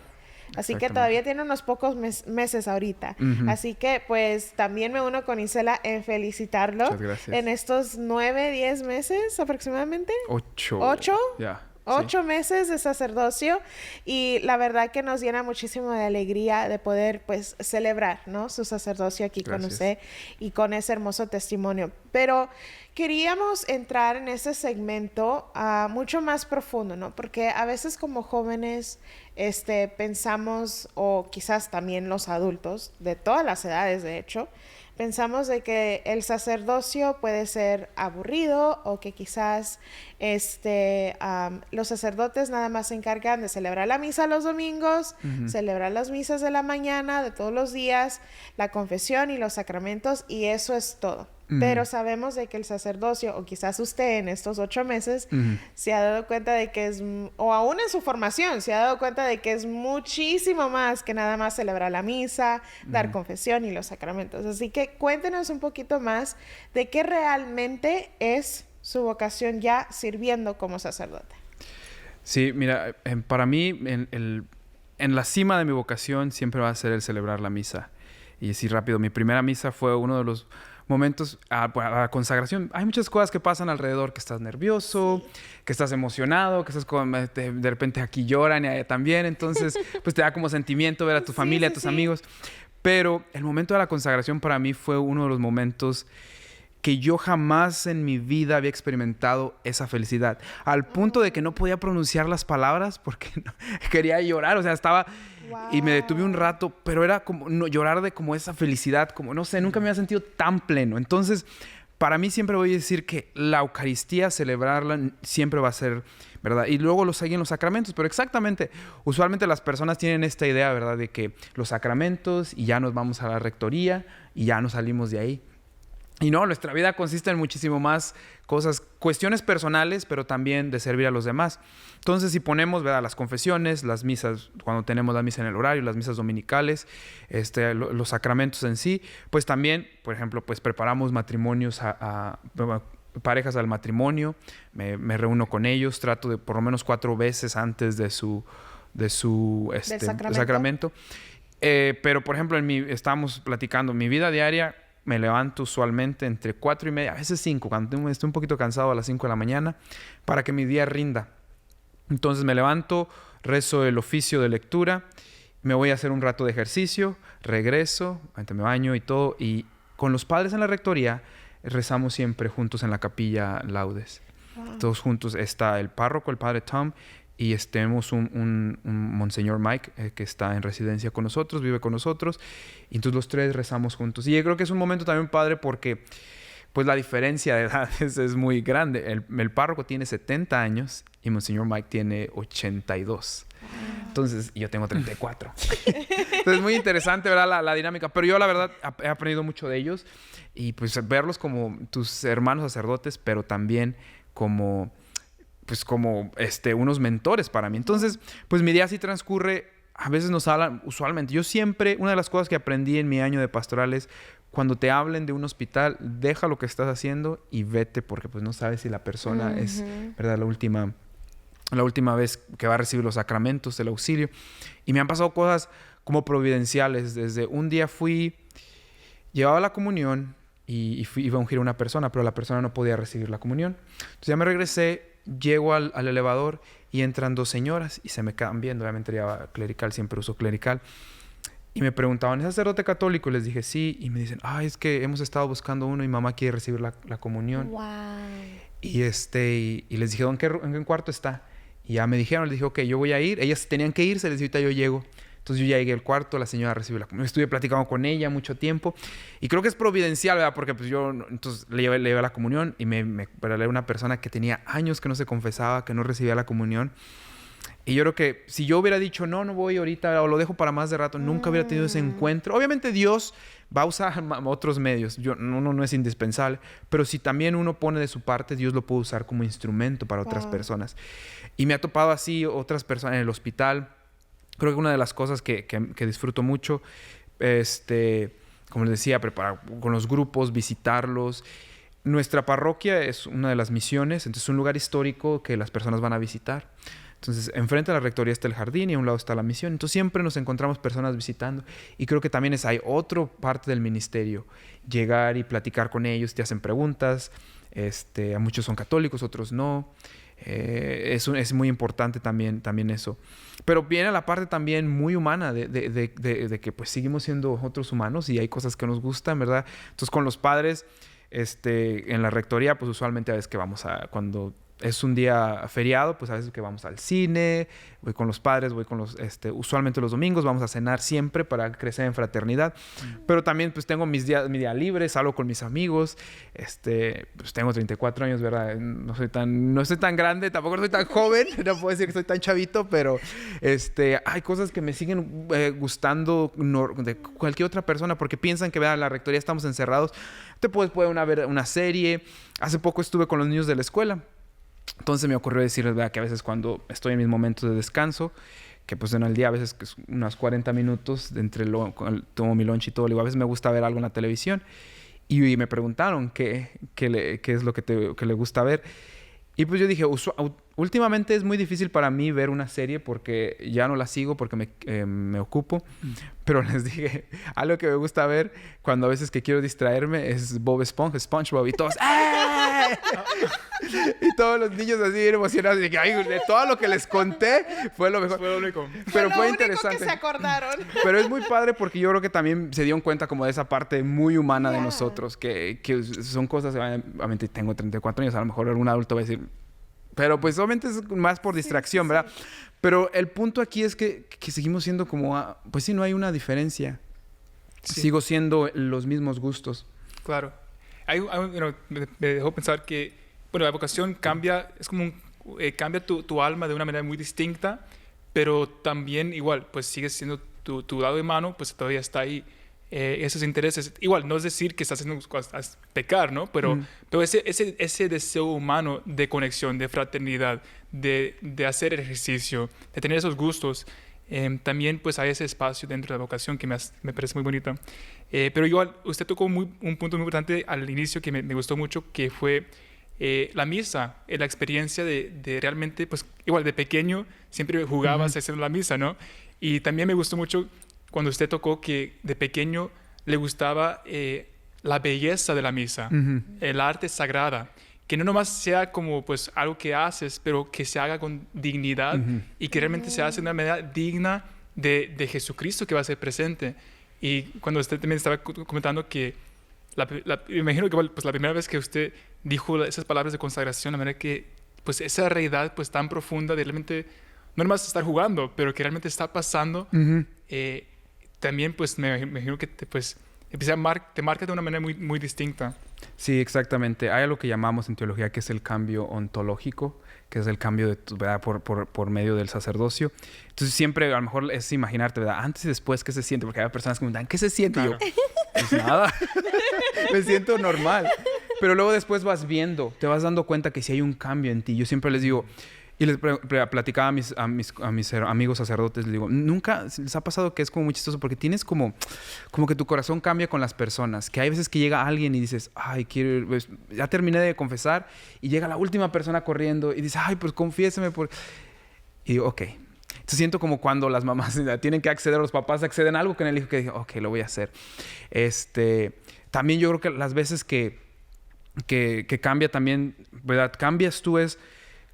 Así que todavía tiene unos pocos meses ahorita. Así que pues también me uno con Isela en felicitarlo. Muchas gracias. En estos 9, 10 meses aproximadamente. 8. ¿8? Ya. 8 meses de sacerdocio y la verdad que nos llena muchísimo de alegría de poder pues celebrar, ¿no? Su sacerdocio aquí con usted y con ese hermoso testimonio. Pero queríamos entrar en ese segmento mucho más profundo, ¿no? Porque a veces como jóvenes pensamos, o quizás también los adultos, de todas las edades de hecho, pensamos de que el sacerdocio puede ser aburrido o que quizás los sacerdotes nada más se encargan de celebrar la misa los domingos, celebrar las misas de la mañana, de todos los días, la confesión y los sacramentos y eso es todo. Pero sabemos de que el sacerdocio, o quizás usted en estos 8 meses, se ha dado cuenta de que es, o aún en su formación, se ha dado cuenta de que es muchísimo más que nada más celebrar la misa, dar confesión y los sacramentos. Así que cuéntenos un poquito más de qué realmente es su vocación ya sirviendo como sacerdote. Sí, mira, para mí, en la cima de mi vocación siempre va a ser el celebrar la misa. Y así rápido, mi primera misa fue uno de los momentos a la consagración. Hay muchas cosas que pasan alrededor, que estás nervioso, que estás emocionado, que estás de repente aquí lloran y allá también, entonces pues te da como sentimiento ver a tu familia, a tus amigos. Pero el momento de la consagración para mí fue uno de los momentos que yo jamás en mi vida había experimentado esa felicidad. Al punto de que no podía pronunciar las palabras porque quería llorar. O sea, estaba... Y me detuve un rato, pero era como llorar de como esa felicidad, como no sé, nunca me había sentido tan pleno. Entonces, para mí siempre voy a decir que la Eucaristía, celebrarla, siempre va a ser, ¿verdad? Y luego lo siguen los sacramentos, pero exactamente, usualmente las personas tienen esta idea, ¿verdad? De que los sacramentos y ya nos vamos a la rectoría y ya nos salimos de ahí. Y no, nuestra vida consiste en muchísimo más cosas, cuestiones personales, pero también de servir a los demás. Entonces, si ponemos, ¿verdad?, las confesiones, las misas, cuando tenemos la misa en el horario, las misas dominicales, los sacramentos en sí, pues también, por ejemplo, pues preparamos matrimonios parejas al matrimonio, me reúno con ellos, trato de por lo menos 4 veces antes de su sacramento. Pero, por ejemplo, estábamos platicando, mi vida diaria, me levanto usualmente entre 4:30, a veces 5, cuando estoy un poquito cansado a las 5 de la mañana, para que mi día rinda. Entonces me levanto, rezo el oficio de lectura, me voy a hacer un rato de ejercicio, regreso, me baño y todo, y con los padres en la rectoría rezamos siempre juntos en la capilla Laudes. Todos juntos. Está el párroco, el padre Tom, y tenemos un monseñor Mike que está en residencia con nosotros, vive con nosotros, y entonces los tres rezamos juntos. Y yo creo que es un momento también padre porque pues la diferencia de edades es muy grande. El párroco tiene 70 años y monseñor Mike tiene 82. Entonces, yo tengo 34. Entonces, es muy interesante, ¿verdad? La dinámica. Pero yo, la verdad, he aprendido mucho de ellos. Y, pues, verlos como tus hermanos sacerdotes, pero también como unos mentores para mí. Entonces, pues, mi día así transcurre. A veces nos hablan, usualmente. Yo siempre, una de las cosas que aprendí en mi año de pastoral es, cuando te hablen de un hospital, deja lo que estás haciendo y vete, porque, pues, no sabes si la persona es, ¿verdad? La última vez que va a recibir los sacramentos, el auxilio. Y me han pasado cosas como providenciales. Desde un día llevaba la comunión y iba a ungir a una persona, pero la persona no podía recibir la comunión. Entonces ya me regresé, llego al elevador y entran dos señoras y se me quedan viendo. Obviamente ya clerical, siempre uso clerical. Y me preguntaban, ¿es sacerdote católico? Les dije, sí. Y me dicen, es que hemos estado buscando uno y mamá quiere recibir la comunión. Wow. Y les dije, ¿en qué cuarto está? Y ya me dijeron, les dije, ok, yo voy a ir. Ellas tenían que irse, les dije, ahorita yo llego. Entonces yo ya llegué al cuarto, la señora recibió la comunión. Estuve platicando con ella mucho tiempo. Y creo que es providencial, ¿verdad? Porque pues yo entonces le llevé la comunión y pero era una persona que tenía años que no se confesaba, que no recibía la comunión. Y yo creo que si yo hubiera dicho, no voy ahorita o lo dejo para más de rato, nunca hubiera tenido ese encuentro. Obviamente Dios va a usar otros medios. Uno no es indispensable. Pero si también uno pone de su parte, Dios lo puede usar como instrumento para otras personas. Y me ha topado así otras personas en el hospital. Creo que una de las cosas que disfruto mucho, como les decía, preparar con los grupos, visitarlos. Nuestra parroquia es una de las misiones, entonces es un lugar histórico que las personas van a visitar. Entonces, enfrente de la rectoría está el jardín y a un lado está la misión. Entonces, siempre nos encontramos personas visitando. Y creo que también hay otra parte del ministerio. Llegar y platicar con ellos, te hacen preguntas. A muchos son católicos, otros no. Es muy importante también eso. Pero viene la parte también muy humana de que pues seguimos siendo otros humanos y hay cosas que nos gustan, ¿verdad? Entonces, con los padres, en la rectoría, pues usualmente a veces que vamos cuando es un día feriado, pues a veces que vamos al cine, voy con los padres, usualmente los domingos vamos a cenar siempre para crecer en fraternidad. Pero también pues tengo mi día libre, salgo con mis amigos, pues tengo 34 años, ¿verdad? No soy tan grande, tampoco soy tan joven, no puedo decir que soy tan chavito, pero hay cosas que me siguen gustando de cualquier otra persona, porque piensan que, ¿verdad? En la rectoría estamos encerrados, te puedes ver una serie. Hace poco estuve con los niños de la escuela. Entonces me ocurrió decirles, ¿verdad? Que a veces cuando estoy en mis momentos de descanso, que pues en el día a veces que es unos 40 minutos tomo mi lunch y todo, a veces me gusta ver algo en la televisión. Y me preguntaron qué es lo que le gusta ver. Y pues yo dije, últimamente es muy difícil para mí ver una serie porque ya no la sigo porque me ocupo. Pero les dije, algo que me gusta ver cuando a veces que quiero distraerme es Bob Esponja, SpongeBob y todos ¡eh! Y todos los niños así bien emocionados. Y dije, de todo lo que les conté fue lo mejor. Fue lo único. Pero fue lo interesante. único que se acordaron. Pero es muy padre porque yo creo que también se dieron cuenta como de esa parte muy humana de nosotros. Que son cosas, obviamente tengo 34 años, a lo mejor algún adulto va a decir... Pero pues obviamente es más por distracción, ¿verdad? Pero el punto aquí es que seguimos siendo como... pues sí, no hay una diferencia. Sí. Sigo siendo los mismos gustos. Claro. Me dejó pensar que, la vocación cambia, es como cambia tu alma de una manera muy distinta, pero también igual, pues sigues siendo tu lado humano, pues todavía está ahí. Esos intereses, igual, no es decir que estás haciendo cosas, pecar, ¿no? Pero ese deseo humano de conexión, de fraternidad, de hacer ejercicio, de tener esos gustos, también pues hay ese espacio dentro de la vocación que me parece muy bonito. Pero igual, usted tocó un punto muy importante al inicio que me gustó mucho, que fue la misa, la experiencia de realmente, pues igual de pequeño siempre jugabas haciendo la misa, ¿no? Y también me gustó mucho cuando usted tocó que de pequeño le gustaba la belleza de la misa, el arte sagrada, que no nomás sea como pues algo que haces, pero que se haga con dignidad y que realmente se hace de una manera digna de Jesucristo que va a ser presente. Y cuando usted también estaba comentando que me imagino que pues, la primera vez que usted dijo esas palabras de consagración, la manera que pues esa realidad pues tan profunda de realmente no nomás estar jugando, pero que realmente está pasando, también pues me imagino que te marca de una manera muy, muy distinta. Sí, exactamente. Hay algo que llamamos en teología que es el cambio ontológico, que es el cambio de ¿verdad? Por medio del sacerdocio. Entonces siempre a lo mejor es imaginarte, ¿verdad? Antes y después, ¿qué se siente? Porque hay personas que me preguntan, ¿qué se siente? Claro. Y yo, pues nada, me siento normal. Pero luego después vas viendo, te vas dando cuenta que sí hay un cambio en ti. Yo siempre les digo, y les platicaba a mis amigos sacerdotes, les digo, nunca les ha pasado que es como muy chistoso porque tienes como que tu corazón cambia con las personas, que hay veces que llega alguien y dices, ay, pues, ya terminé de confesar, y llega la última persona corriendo y dice, ay, pues confiéseme y digo, ok. Entonces siento como cuando las mamás tienen que acceder, los papás acceden a algo con el hijo que dice, ok, lo voy a hacer. También yo creo que las veces que cambia también, ¿verdad? Cambias tú es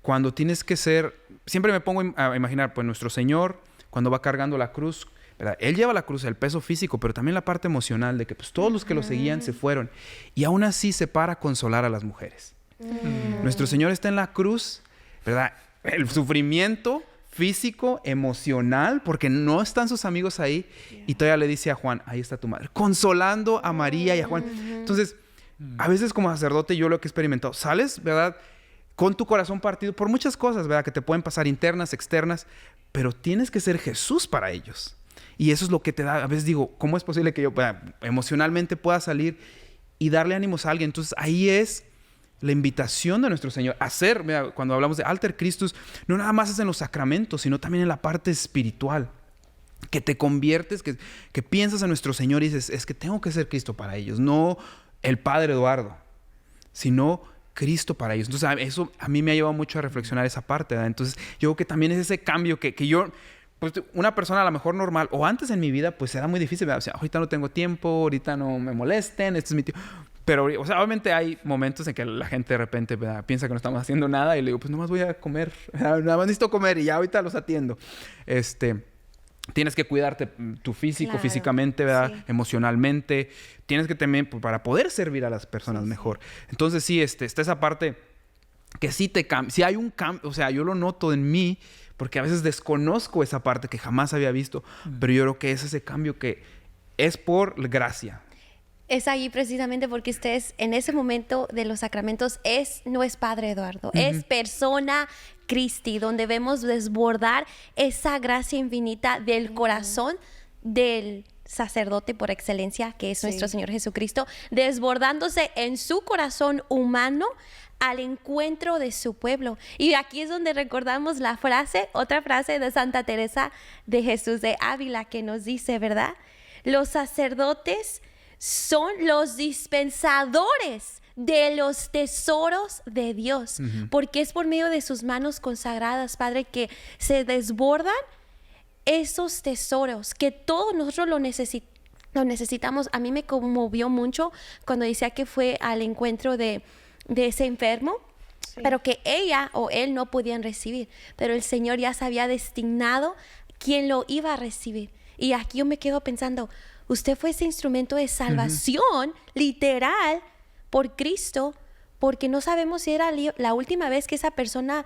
cuando tienes que ser... Siempre me pongo a imaginar, pues nuestro Señor, cuando va cargando la cruz, ¿verdad? Él lleva la cruz, el peso físico, pero también la parte emocional de que pues, todos los que lo seguían se fueron. Y aún así se para a consolar a las mujeres. Nuestro Señor está en la cruz, ¿verdad? El sufrimiento físico, emocional, porque no están sus amigos ahí. Y todavía le dice a Juan, ahí está tu madre, consolando a María y a Juan. Entonces, a veces como sacerdote yo lo que he experimentado, sales, ¿verdad?, con tu corazón partido por muchas cosas, ¿verdad?, que te pueden pasar internas, externas, pero tienes que ser Jesús para ellos. Y eso es lo que te da, a veces digo, ¿cómo es posible que yo emocionalmente pueda salir y darle ánimos a alguien? Entonces ahí es la invitación de nuestro Señor a ser, mira, cuando hablamos de Alter Christus, no nada más es en los sacramentos, sino también en la parte espiritual. Que te conviertes, que piensas en nuestro Señor y dices, es que tengo que ser Cristo para ellos, no el Padre Eduardo, sino Cristo para ellos. Entonces, eso a mí me ha llevado mucho a reflexionar esa parte, ¿verdad? Entonces, yo creo que también es ese cambio que yo, pues una persona a lo mejor normal, o antes en mi vida, pues era muy difícil, ¿verdad? O sea, ahorita no tengo tiempo, ahorita no me molesten, este es mi tiempo. Pero, o sea, obviamente hay momentos en que la gente de repente, ¿verdad?, piensa que no estamos haciendo nada y le digo, pues nomás voy a comer, nada más necesito comer y ya ahorita los atiendo. Tienes que cuidarte tu físico, Claro, físicamente, ¿verdad? sí. Emocionalmente. Tienes que también, pues, para poder servir a las personas mejor. Entonces, sí, está esa parte que sí te cambia. Sí hay un cambio, o sea, yo lo noto en mí, porque a veces desconozco esa parte que jamás había visto, pero yo creo que es ese cambio que es por gracia. Es ahí precisamente porque ustedes en ese momento de los sacramentos no es Padre Eduardo, es persona Christi, donde vemos desbordar esa gracia infinita del corazón del sacerdote por excelencia, que es nuestro Señor Jesucristo, desbordándose en su corazón humano al encuentro de su pueblo. Y aquí es donde recordamos otra frase de Santa Teresa de Jesús de Ávila, que nos dice, ¿verdad? Los sacerdotes son los dispensadores de los tesoros de Dios, porque es por medio de sus manos consagradas, Padre, que se desbordan esos tesoros, que todos nosotros lo necesitamos. A mí me conmovió mucho cuando decía que fue al encuentro de ese enfermo, pero que ella o él no podían recibir, pero el Señor ya se había destinado quién lo iba a recibir. Y aquí yo me quedo pensando, usted fue ese instrumento de salvación, literal, por Cristo, porque no sabemos si era la última vez que esa persona,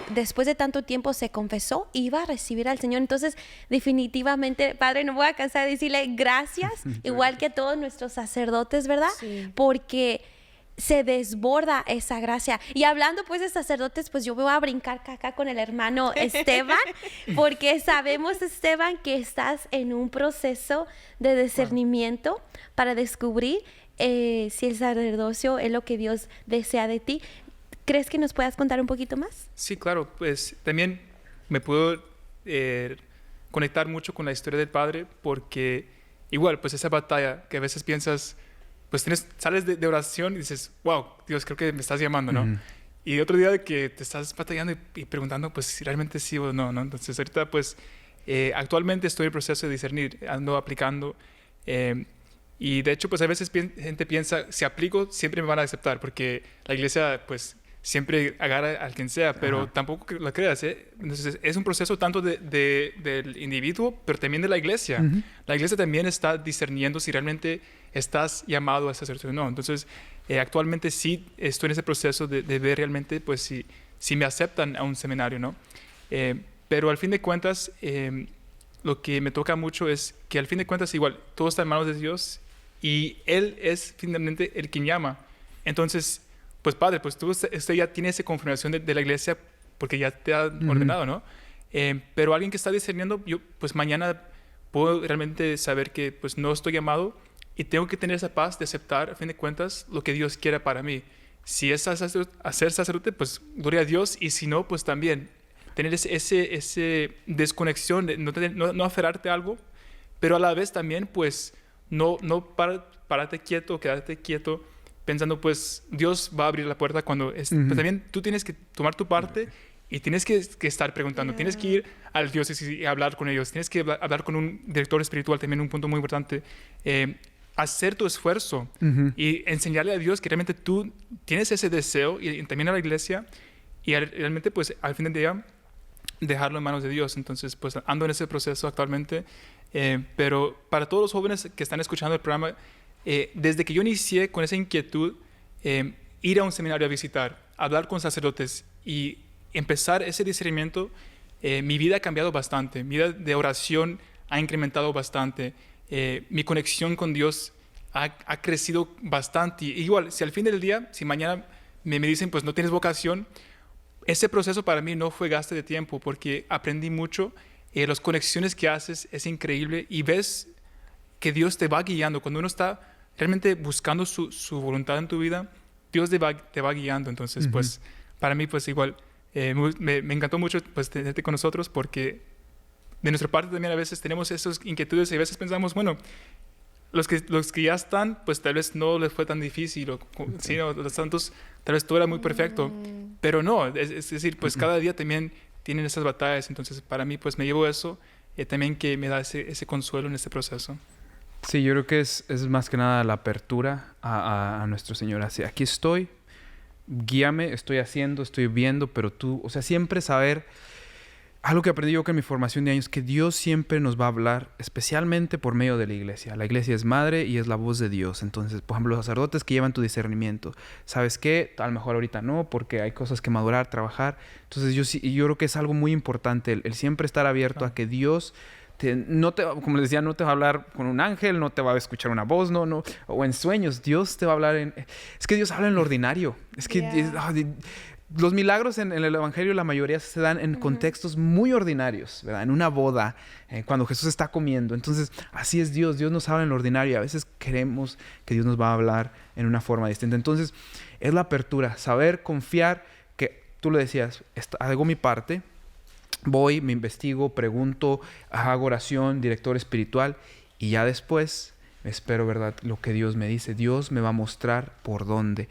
después de tanto tiempo, se confesó y iba a recibir al Señor. Entonces, definitivamente, Padre, no voy a cansar de decirle gracias, igual que a todos nuestros sacerdotes, ¿verdad? Sí. Porque se desborda esa gracia. Y hablando pues de sacerdotes, pues yo voy a brincar acá con el hermano Esteban, porque sabemos, Esteban, que estás en un proceso de discernimiento para descubrir si el sacerdocio es lo que Dios desea de ti. ¿Crees que nos puedas contar un poquito más? Sí, claro. Pues también me puedo conectar mucho con la historia del Padre, porque igual, pues esa batalla que a veces piensas, pues sales de oración y dices, wow, Dios, creo que me estás llamando, ¿no? Y otro día de que te estás batallando y preguntando, pues, si realmente sí o no, ¿no? Entonces, ahorita, pues, actualmente estoy en el proceso de discernir, ando aplicando. Y, de hecho, pues, a veces gente piensa, si aplico, siempre me van a aceptar, porque la iglesia, pues, siempre agarra al quien sea, pero tampoco que lo creas, ¿eh? Entonces, es un proceso tanto del individuo, pero también de la iglesia. La iglesia también está discerniendo si realmente estás llamado a sacerdote o no. Entonces, actualmente sí estoy en ese proceso de ver realmente, pues, si me aceptan a un seminario, ¿no? Pero al fin de cuentas, lo que me toca mucho es que al fin de cuentas igual todo está en manos de Dios y Él es finalmente el quien llama. Entonces, pues Padre, pues tú usted ya tiene esa confirmación de la iglesia porque ya te ha ordenado, ¿no? Pero alguien que está discerniendo, yo pues mañana puedo realmente saber que pues no estoy llamado y tengo que tener esa paz de aceptar a fin de cuentas lo que Dios quiera para mí. Si es hacer sacerdote, pues gloria a Dios, y si no, pues también tener ese desconexión, de no aferrarte a algo, pero a la vez también, pues, no pararte quieto, quedarte quieto, pensando, pues, Dios va a abrir la puerta cuando... pues, también tú tienes que tomar tu parte y tienes que estar preguntando, tienes que ir al diócesis y hablar con ellos, tienes que hablar con un director espiritual, también un punto muy importante, hacer tu esfuerzo y enseñarle a Dios que realmente tú tienes ese deseo, y también a la iglesia, y realmente, pues, al fin del día, dejarlo en manos de Dios. Entonces, pues ando en ese proceso actualmente, pero para todos los jóvenes que están escuchando el programa, desde que yo inicié con esa inquietud, ir a un seminario a visitar, hablar con sacerdotes y empezar ese discernimiento, mi vida ha cambiado bastante, mi vida de oración ha incrementado bastante, mi conexión con Dios ha crecido bastante. Y igual, si al fin del día, si mañana me dicen, pues no tienes vocación, ese proceso para mí no fue gasto de tiempo, porque aprendí mucho. Las conexiones que haces es increíble y ves que Dios te va guiando. Cuando uno está realmente buscando su voluntad en tu vida, Dios te va guiando. Entonces, pues, para mí, pues igual, me encantó mucho pues, tenerte con nosotros, porque de nuestra parte también a veces tenemos esas inquietudes y a veces pensamos, bueno, los que ya están, pues tal vez no les fue tan difícil, sí, no, los santos, tal vez todo era muy perfecto, pero no, es decir, pues cada día también tienen esas batallas. Entonces para mí, pues me llevo eso, también que me da ese consuelo en este proceso. Sí, yo creo que es más que nada la apertura a nuestro Señor. Así, aquí estoy, guíame, estoy haciendo, estoy viendo, pero tú, o sea, siempre saber... Algo que aprendí yo que en mi formación de años, que Dios siempre nos va a hablar, especialmente por medio de la iglesia. La iglesia es madre y es la voz de Dios. Entonces, por ejemplo, los sacerdotes que llevan tu discernimiento. ¿Sabes qué? A lo mejor ahorita no, porque hay cosas que madurar, trabajar. Entonces, yo creo que es algo muy importante el siempre estar abierto a que Dios... como les decía, no te va a hablar con un ángel, no te va a escuchar una voz, no, o en sueños. Dios te va a hablar es que Dios habla en lo ordinario. Es que... Los milagros en el Evangelio, la mayoría se dan en contextos muy ordinarios, ¿verdad? En una boda, cuando Jesús está comiendo. Entonces, así es Dios. Dios nos habla en lo ordinario. A veces queremos que Dios nos va a hablar en una forma distinta. Entonces, es la apertura. Saber, confiar, que tú lo decías, hago mi parte, voy, me investigo, pregunto, hago oración, director espiritual, y ya después espero, ¿verdad?, lo que Dios me dice. Dios me va a mostrar por dónde.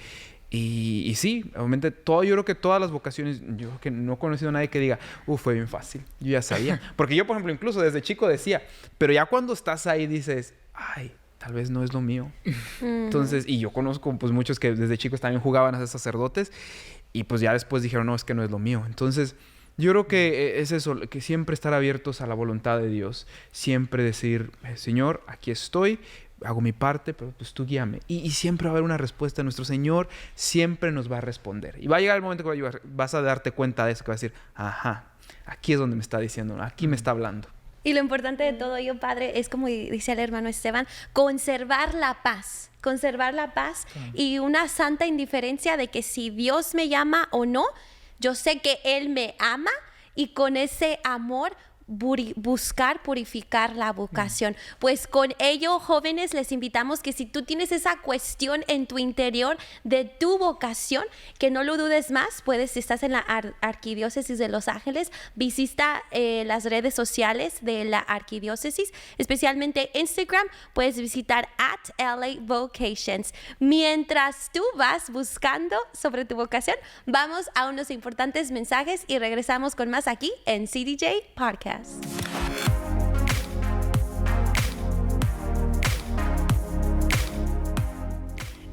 Y sí, obviamente, yo creo que todas las vocaciones, yo creo que no he conocido a nadie que diga, fue bien fácil, yo ya sabía. Porque yo, por ejemplo, incluso desde chico decía, pero ya cuando estás ahí dices, ay, tal vez no es lo mío. Entonces, y yo conozco pues muchos que desde chicos también jugaban a ser sacerdotes y pues ya después dijeron, no, es que no es lo mío. Entonces, yo creo que es eso, que siempre estar abiertos a la voluntad de Dios. Siempre decir, Señor, aquí estoy, hago mi parte, pero pues tú guíame. Y siempre va a haber una respuesta. Nuestro Señor siempre nos va a responder. Y va a llegar el momento que vas a darte cuenta de eso, que vas a decir, ajá, aquí es donde me está diciendo, aquí me está hablando. Y lo importante de todo ello, Padre, es como dice el hermano Esteban, conservar la paz. Conservar la paz y una santa indiferencia de que si Dios me llama o no, yo sé que Él me ama y con ese amor buscar purificar la vocación. Pues con ello, jóvenes, les invitamos que si tú tienes esa cuestión en tu interior de tu vocación, que no lo dudes más. Puedes, si estás en la Arquidiócesis de Los Ángeles, visita las redes sociales de la Arquidiócesis, especialmente Instagram. Puedes visitar @LA-Vocations. Mientras tú vas buscando sobre tu vocación, vamos a unos importantes mensajes y regresamos con más aquí en CDJ Podcast.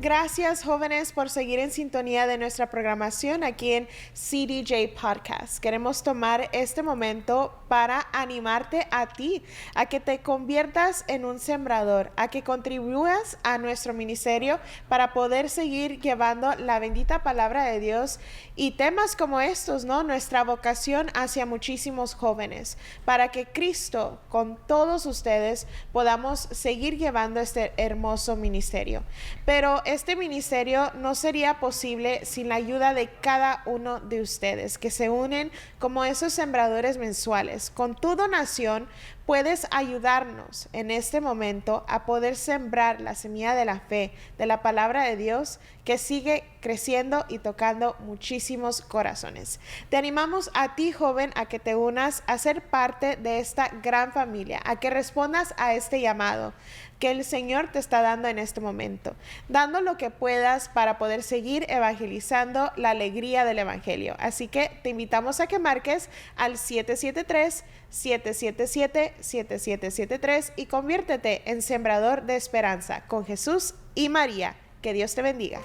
Gracias, jóvenes, por seguir en sintonía de nuestra programación aquí en CDJ Podcast. Queremos tomar este momento para animarte a ti, a que te conviertas en un sembrador, a que contribuyas a nuestro ministerio para poder seguir llevando la bendita palabra de Dios y temas como estos, ¿no? Nuestra vocación hacia muchísimos jóvenes, para que Cristo, con todos ustedes, podamos seguir llevando este hermoso ministerio. Pero este ministerio no sería posible sin la ayuda de cada uno de ustedes que se unen como esos sembradores mensuales. Con tu donación puedes ayudarnos en este momento a poder sembrar la semilla de la fe, de la palabra de Dios, que sigue creciendo y tocando muchísimos corazones. Te animamos a ti, joven, a que te unas a ser parte de esta gran familia, a que respondas a este llamado que el Señor te está dando en este momento, dando lo que puedas para poder seguir evangelizando la alegría del Evangelio. Así que te invitamos a que marques al 773-777-7773 y conviértete en sembrador de esperanza con Jesús y María. Que Dios te bendiga.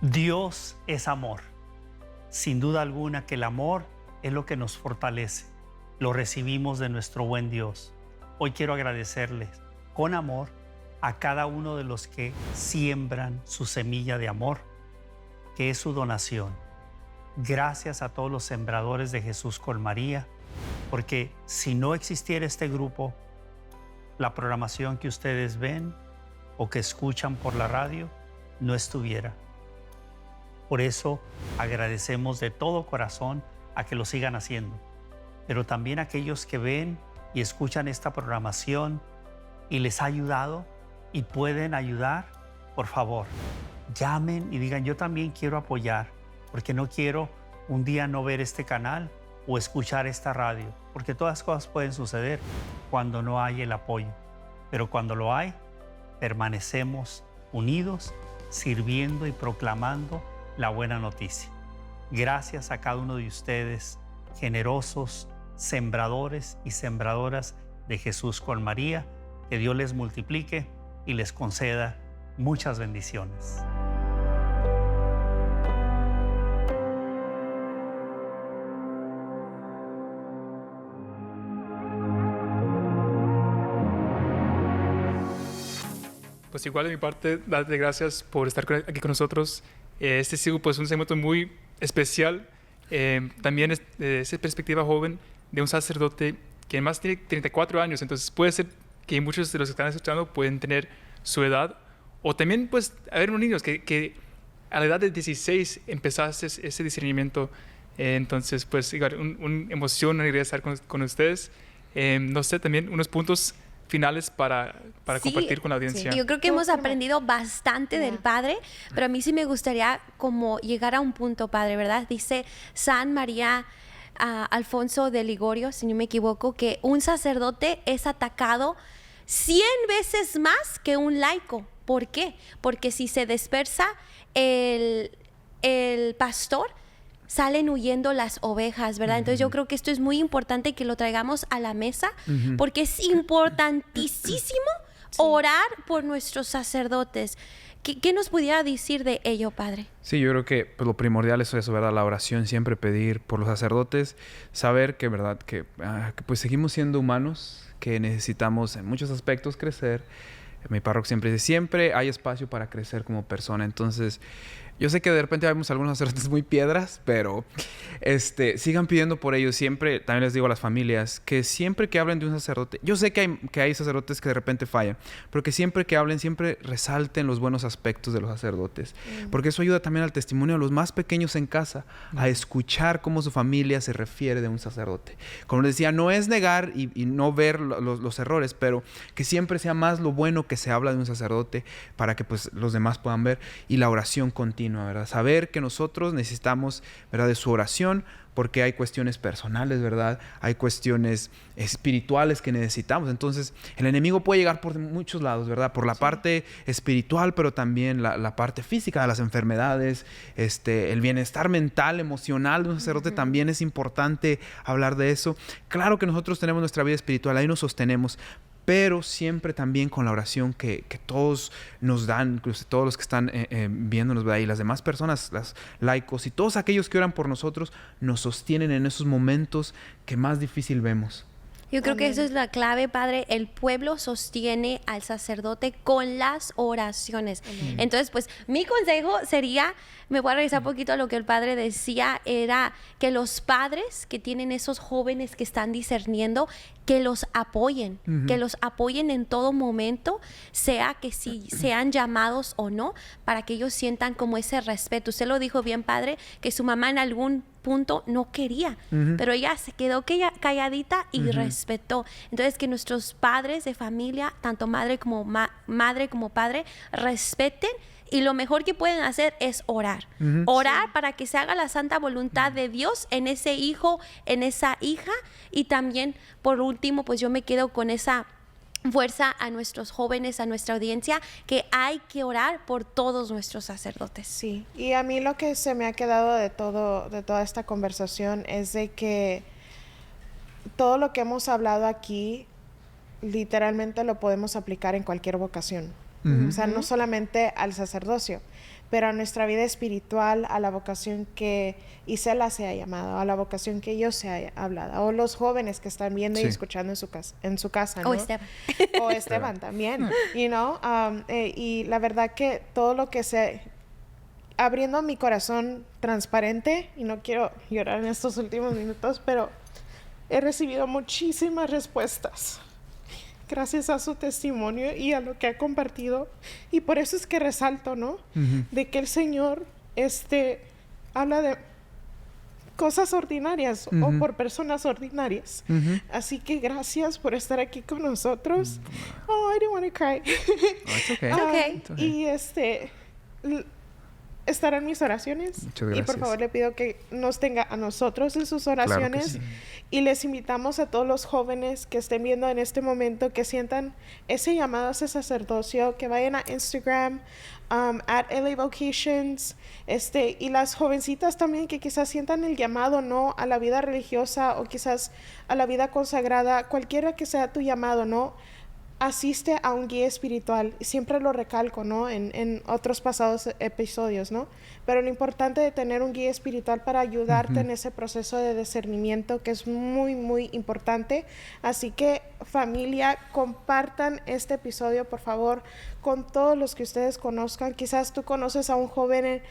Dios es amor. Sin duda alguna que el amor es lo que nos fortalece. Lo recibimos de nuestro buen Dios. Hoy quiero agradecerles con amor a cada uno de los que siembran su semilla de amor, que es su donación. Gracias a todos los sembradores de Jesús con María, porque si no existiera este grupo, la programación que ustedes ven o que escuchan por la radio no estuviera. Por eso agradecemos de todo corazón a que lo sigan haciendo, pero también a aquellos que ven y escuchan esta programación y les ha ayudado y pueden ayudar. Por favor, llamen y digan: yo también quiero apoyar, porque no quiero un día no ver este canal o escuchar esta radio, porque todas las cosas pueden suceder cuando no hay el apoyo, pero cuando lo hay, permanecemos unidos, sirviendo y proclamando la buena noticia. Gracias a cada uno de ustedes, generosos sembradores y sembradoras de Jesús con María. Que Dios les multiplique y les conceda muchas bendiciones. Pues igual de mi parte, darte gracias por estar aquí con nosotros. Este sigo pues un segmento muy especial. También es esa perspectiva joven de un sacerdote que además tiene 34 años. Entonces puede ser que muchos de los que están escuchando pueden tener su edad. O también pues haber unos niños que a la edad de 16 empezaste ese discernimiento. Entonces pues igual una emoción, una alegría estar con ustedes. No sé, también unos puntos finales para compartir con la audiencia. Sí. Yo creo que hemos aprendido bastante del Padre, pero a mí sí me gustaría como llegar a un punto, Padre, ¿verdad? Dice San María Alfonso de Ligorio, si no me equivoco, que un sacerdote es atacado 100 veces más que un laico. ¿Por qué? Porque si se dispersa el pastor, salen huyendo las ovejas, ¿verdad? Entonces yo creo que esto es muy importante que lo traigamos a la mesa, porque es importantísimo orar por nuestros sacerdotes. ¿Qué nos pudiera decir de ello, Padre? Sí, yo creo que pues, lo primordial es eso, ¿verdad? La oración, siempre pedir por los sacerdotes, saber que, ¿verdad? Que pues seguimos siendo humanos, que necesitamos en muchos aspectos crecer. Mi párroco siempre dice, siempre hay espacio para crecer como persona. Entonces, yo sé que de repente vemos algunos sacerdotes muy piedras, pero sigan pidiendo por ellos. Siempre, también les digo a las familias, que siempre que hablen de un sacerdote, yo sé que hay sacerdotes que de repente fallan, pero que siempre que hablen, siempre resalten los buenos aspectos de los sacerdotes. Porque eso ayuda también al testimonio de los más pequeños en casa, a escuchar cómo su familia se refiere de un sacerdote. Como les decía, no es negar y no ver los errores, pero que siempre sea más lo bueno que se habla de un sacerdote para que pues los demás puedan ver, y la oración continua. continua, ¿verdad? Saber que nosotros necesitamos, ¿verdad?, de su oración, porque hay cuestiones personales, ¿verdad? Hay cuestiones espirituales que necesitamos. Entonces, el enemigo puede llegar por muchos lados, ¿verdad? Por la parte espiritual, pero también la parte física de las enfermedades, el bienestar mental, emocional de un sacerdote. También es importante hablar de eso. Claro que nosotros tenemos nuestra vida espiritual, ahí nos sostenemos, pero siempre también con la oración que todos nos dan, incluso todos los que están viéndonos, ¿verdad? Y las demás personas, los laicos y todos aquellos que oran por nosotros, nos sostienen en esos momentos que más difícil vemos. Yo creo que eso es la clave, Padre. El pueblo sostiene al sacerdote con las oraciones. Entonces, pues, mi consejo sería, me voy a regresar un poquito a lo que el Padre decía, era que los padres que tienen esos jóvenes que están discerniendo, que los apoyen en todo momento, sea que si sean llamados o no, para que ellos sientan como ese respeto. Usted lo dijo bien, Padre, que su mamá en algún punto no quería, pero ella se quedó calladita y respetó. Entonces, que nuestros padres de familia, tanto madre como padre, respeten. Y lo mejor que pueden hacer es orar. Orar para que se haga la santa voluntad de Dios en ese hijo, en esa hija. Y también, por último, pues yo me quedo con esa fuerza a nuestros jóvenes, a nuestra audiencia, que hay que orar por todos nuestros sacerdotes. Sí, y a mí lo que se me ha quedado de toda esta conversación es de que todo lo que hemos hablado aquí, literalmente lo podemos aplicar en cualquier vocación. O sea, no solamente al sacerdocio, pero a nuestra vida espiritual, a la vocación que Isela se ha llamado, a la vocación que yo se ha hablado, o los jóvenes que están viendo y escuchando en su casa, ¿no? O Esteban. O Esteban también, you know? Y la verdad que todo lo que abriendo mi corazón transparente, y no quiero llorar en estos últimos minutos, pero he recibido muchísimas respuestas gracias a su testimonio y a lo que ha compartido, y por eso es que resalto, ¿no? De que el Señor habla de cosas ordinarias o por personas ordinarias. Así que gracias por estar aquí con nosotros. Oh, I didn't want to cry. Oh, it's okay. Okay. Y estarán mis oraciones. Muchas Y por gracias. favor le pido que nos tenga a nosotros en sus oraciones. Claro que sí. Y les invitamos a todos los jóvenes que estén viendo en este momento, que sientan ese llamado a ese sacerdocio, que vayan a Instagram, at LA Vocations, y las jovencitas también que quizás sientan el llamado, ¿no?, a la vida religiosa o quizás a la vida consagrada, cualquiera que sea tu llamado, ¿no?, asiste a un guía espiritual. Siempre lo recalco, ¿no?, en otros pasados episodios, ¿no? Pero lo importante de tener un guía espiritual para ayudarte en ese proceso de discernimiento, que es muy, muy importante. Así que, familia, compartan este episodio, por favor, con todos los que ustedes conozcan. Quizás tú conoces a un joven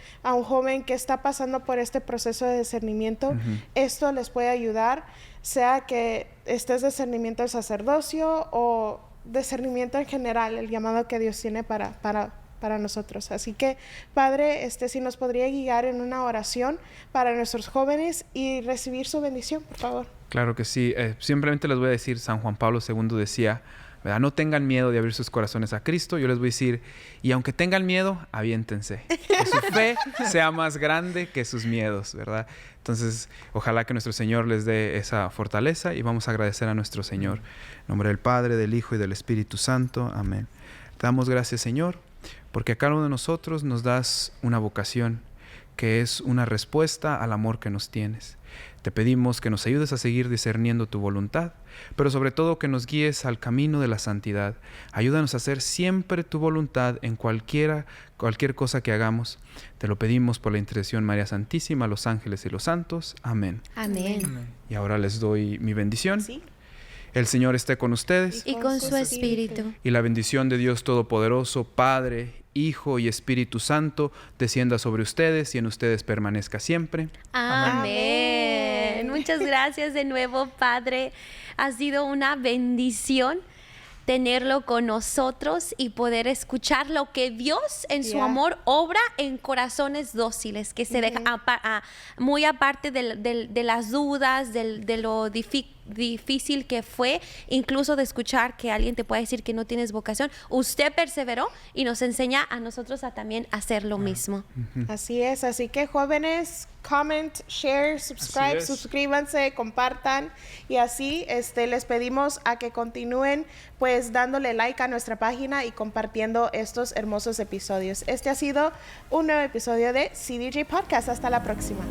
que está pasando por este proceso de discernimiento. Esto les puede ayudar, sea que estés discernimiento del sacerdocio o discernimiento en general, el llamado que Dios tiene para nosotros. Así que, Padre, si nos podría guiar en una oración para nuestros jóvenes y recibir su bendición, por favor. Claro que sí. Simplemente les voy a decir, San Juan Pablo II decía, ¿verdad?, no tengan miedo de abrir sus corazones a Cristo. Yo les voy a decir, y aunque tengan miedo, aviéntense. Que su fe sea más grande que sus miedos, ¿verdad? Entonces, ojalá que nuestro Señor les dé esa fortaleza y vamos a agradecer a nuestro Señor. En nombre del Padre, del Hijo y del Espíritu Santo. Amén. Te damos gracias, Señor, porque a cada uno de nosotros nos das una vocación que es una respuesta al amor que nos tienes. Te pedimos que nos ayudes a seguir discerniendo tu voluntad, pero sobre todo que nos guíes al camino de la santidad. Ayúdanos a hacer siempre tu voluntad en cualquier cosa que hagamos. Te lo pedimos por la intercesión María Santísima, los ángeles y los santos. Amén. Amén. Y ahora les doy mi bendición. Sí. El Señor esté con ustedes Y con su espíritu. y la bendición de Dios Todopoderoso, Padre, Hijo y Espíritu Santo, descienda sobre ustedes y en ustedes permanezca siempre. Amén. Muchas gracias de nuevo, Padre. Ha sido una bendición tenerlo con nosotros y poder escuchar lo que Dios en su amor obra en corazones dóciles, que se deja muy aparte de las dudas, de lo difícil difícil que fue, incluso de escuchar que alguien te puede decir que no tienes vocación, usted perseveró y nos enseña a nosotros a también hacer lo mismo. Así es, así que jóvenes, comment, share, subscribe, suscríbanse, compartan y así les pedimos a que continúen pues dándole like a nuestra página y compartiendo estos hermosos episodios. Este ha sido un nuevo episodio de CDJ Podcast. Hasta la próxima.